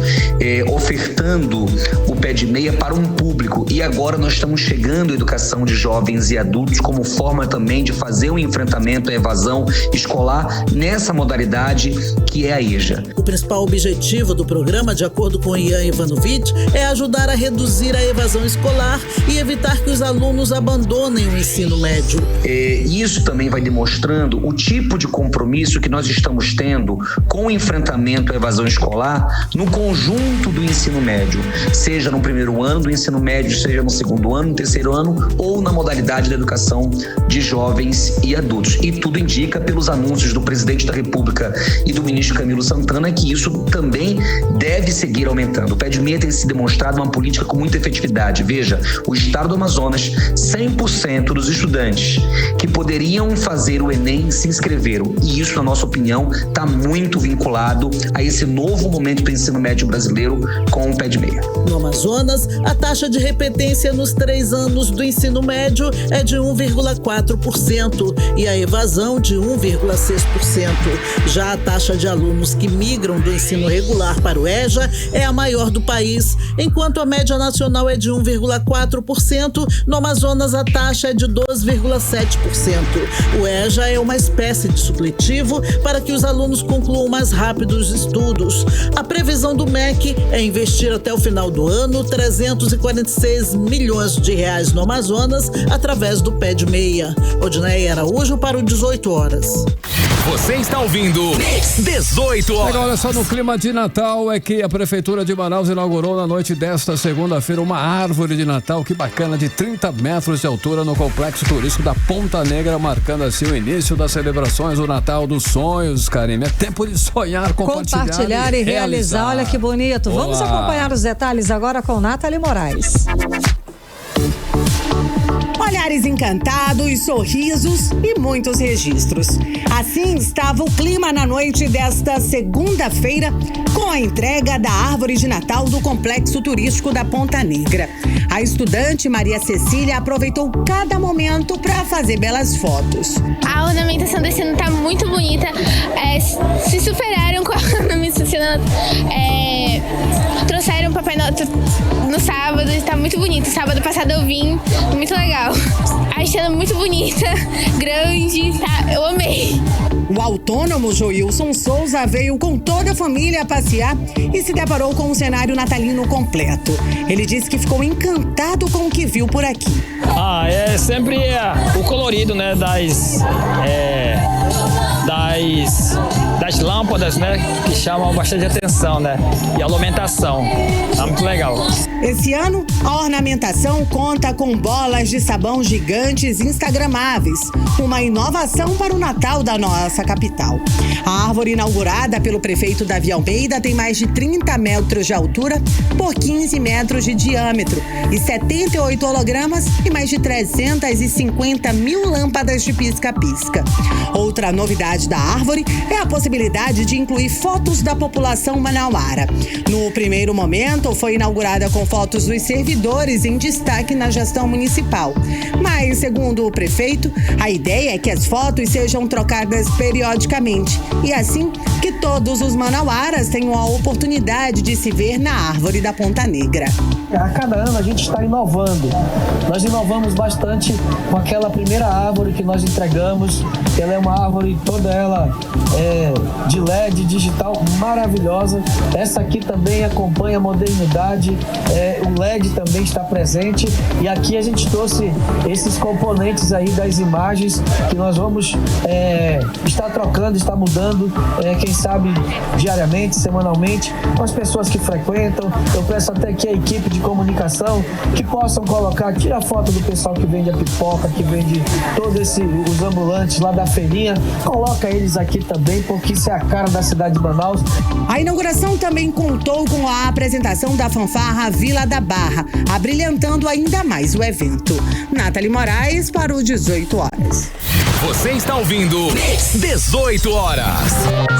ofertando o Pé de Meia para um público e agora nós estamos chegando à educação de jovens e adultos como forma também de fazer um enfrentamento à evasão escolar nessa modalidade que é a EJA. O principal objetivo do programa, de acordo com Ian Ivanovic, é ajudar a reduzir a evasão escolar e evitar que os alunos abandonem o ensino médio. Isso também vai demonstrando o tipo de compromisso que nós estamos tendo com o enfrentamento à evasão escolar no conjunto do ensino médio, seja no primeiro ano do ensino médio, seja no segundo ano, no terceiro ano ou na modalidade da educação de jovens e adultos. E tudo indica, pelos anúncios do presidente da República e do ministro Camilo Santana, que isso também deve seguir aumentando. O Pé de Meia tem se demonstrado uma política com muita efetividade. Veja, o estado do Amazonas, 100% dos estudantes que poderiam fazer o Enem se inscreveram. E isso, na nossa opinião, está muito vinculado a esse novo momento do ensino médio brasileiro com o Pé de Meia. No Amazonas, a taxa de repetência nos 3 anos do ensino médio é de 1,4% e a evasão de 1,6%. Já a taxa de alunos que migram do ensino regular para o EJA é a maior do país, enquanto a média nacional é de 1,4%, no Amazonas a taxa é de 2,7%. O EJA é uma espécie de supletivo para que os alunos concluam mais rápido os estudos. A previsão do MEC é investir até o final do ano R$346 milhões no Amazonas através do Pé de Meia. Odineia Araújo para o 18 horas. Você está ouvindo 18 horas. Agora, só no clima de Natal é que a Prefeitura de Manaus inaugurou na noite desta segunda-feira uma árvore de Natal, que bacana, de 30 metros de altura no Complexo Turístico da Ponta Negra, marcando assim o início das celebrações do Natal dos Sonhos, Karime. É tempo de sonhar, compartilhar e realizar. Olha que bonito. Olá. Vamos acompanhar os detalhes agora com Nathalie Moraes. Olhares encantados, sorrisos e muitos registros. Assim estava o clima na noite desta segunda-feira, com a entrega da árvore de Natal do Complexo Turístico da Ponta Negra. A estudante Maria Cecília aproveitou cada momento para fazer belas fotos. A ornamentação desse ano está muito bonita. Se superaram com a ornamentação. Trouxeram o Papai Noel no sábado, está muito bonito. Sábado passado eu vim, muito legal. A estrela é muito bonita, grande, tá? Eu amei. O autônomo Joilson Souza veio com toda a família passear e se deparou com um cenário natalino completo. Ele disse que ficou encantado com o que viu por aqui. É sempre o colorido, né, da das lâmpadas, né, que chamam bastante atenção, né, e a alimentação. Tá muito legal. Esse ano, a ornamentação conta com bolas de sabão gigantes instagramáveis, uma inovação para o Natal da nossa capital. A árvore inaugurada pelo prefeito Davi Almeida tem mais de 30 metros de altura por 15 metros de diâmetro e 78 hologramas e mais de 350 mil lâmpadas de pisca-pisca. Outra novidade da árvore é a possibilidade de incluir fotos da população manauara. No primeiro momento, foi inaugurada com fotos dos servidores em destaque na gestão municipal. Mas, segundo o prefeito, a ideia é que as fotos sejam trocadas periodicamente e assim que todos os manauaras tenham a oportunidade de se ver na árvore da Ponta Negra. A cada ano a gente está inovando. Nós inovamos bastante com aquela primeira árvore que nós entregamos. Ela é uma árvore toda ela de LED digital maravilhosa. Essa aqui também acompanha a modernidade. O LED também está presente. E aqui a gente trouxe esses componentes aí das imagens que nós vamos estar trocando, estar mudando, quem sabe diariamente, semanalmente, com as pessoas que frequentam. Eu peço até que a equipe de comunicação que possam colocar, tira a foto do pessoal que vende a pipoca, que vende todos os ambulantes lá da feirinha, coloca eles aqui também, porque isso é a cara da cidade de Manaus. A inauguração também contou com a apresentação da fanfarra Vila da Barra, abrilhantando ainda mais o evento. Nathalie Moraes para o 18 horas. Você está ouvindo 18 horas.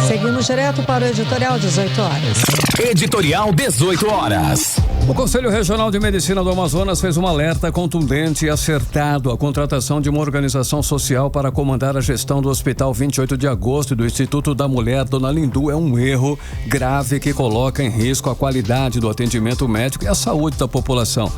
Seguimos direto para o editorial 18 horas. Editorial 18 horas. O Conselho Regional de Medicina do Amazonas fez um alerta contundente e acertado à contratação de uma organização social para comandar a gestão do Hospital 28 de Agosto e do Instituto da Mulher Dona Lindu. É um erro grave que coloca em risco a qualidade do atendimento médico e a saúde da população.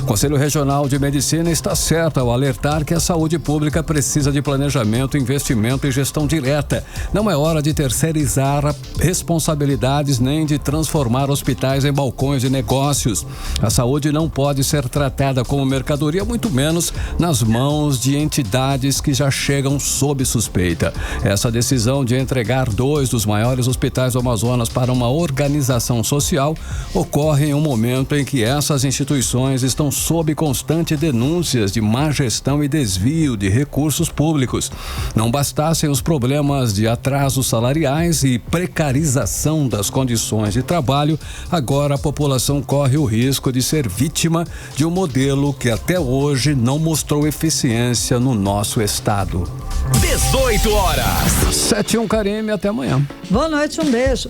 O Conselho Regional de Medicina está certo ao alertar que a saúde pública precisa de planejamento, investimento e gestão direta. Não é hora de terceirizar responsabilidades nem de transformar hospitais em balcões de negócios. A saúde não pode ser tratada como mercadoria, muito menos nas mãos de entidades que já chegam sob suspeita. Essa decisão de entregar 2 dos maiores hospitais do Amazonas para uma organização social ocorre em um momento em que essas instituições estão sob constante denúncias de má gestão e desvio de recursos públicos. Não bastassem os problemas de atrasos salariais e precarização das condições de trabalho, agora a população corre o risco de ser vítima de um modelo que até hoje não mostrou eficiência no nosso estado. 18 horas. 7-1 Karime, até amanhã. Boa noite, um beijo.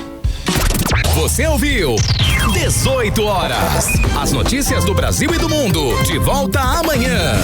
Você ouviu 18 horas. As notícias do Brasil e do mundo. De volta amanhã.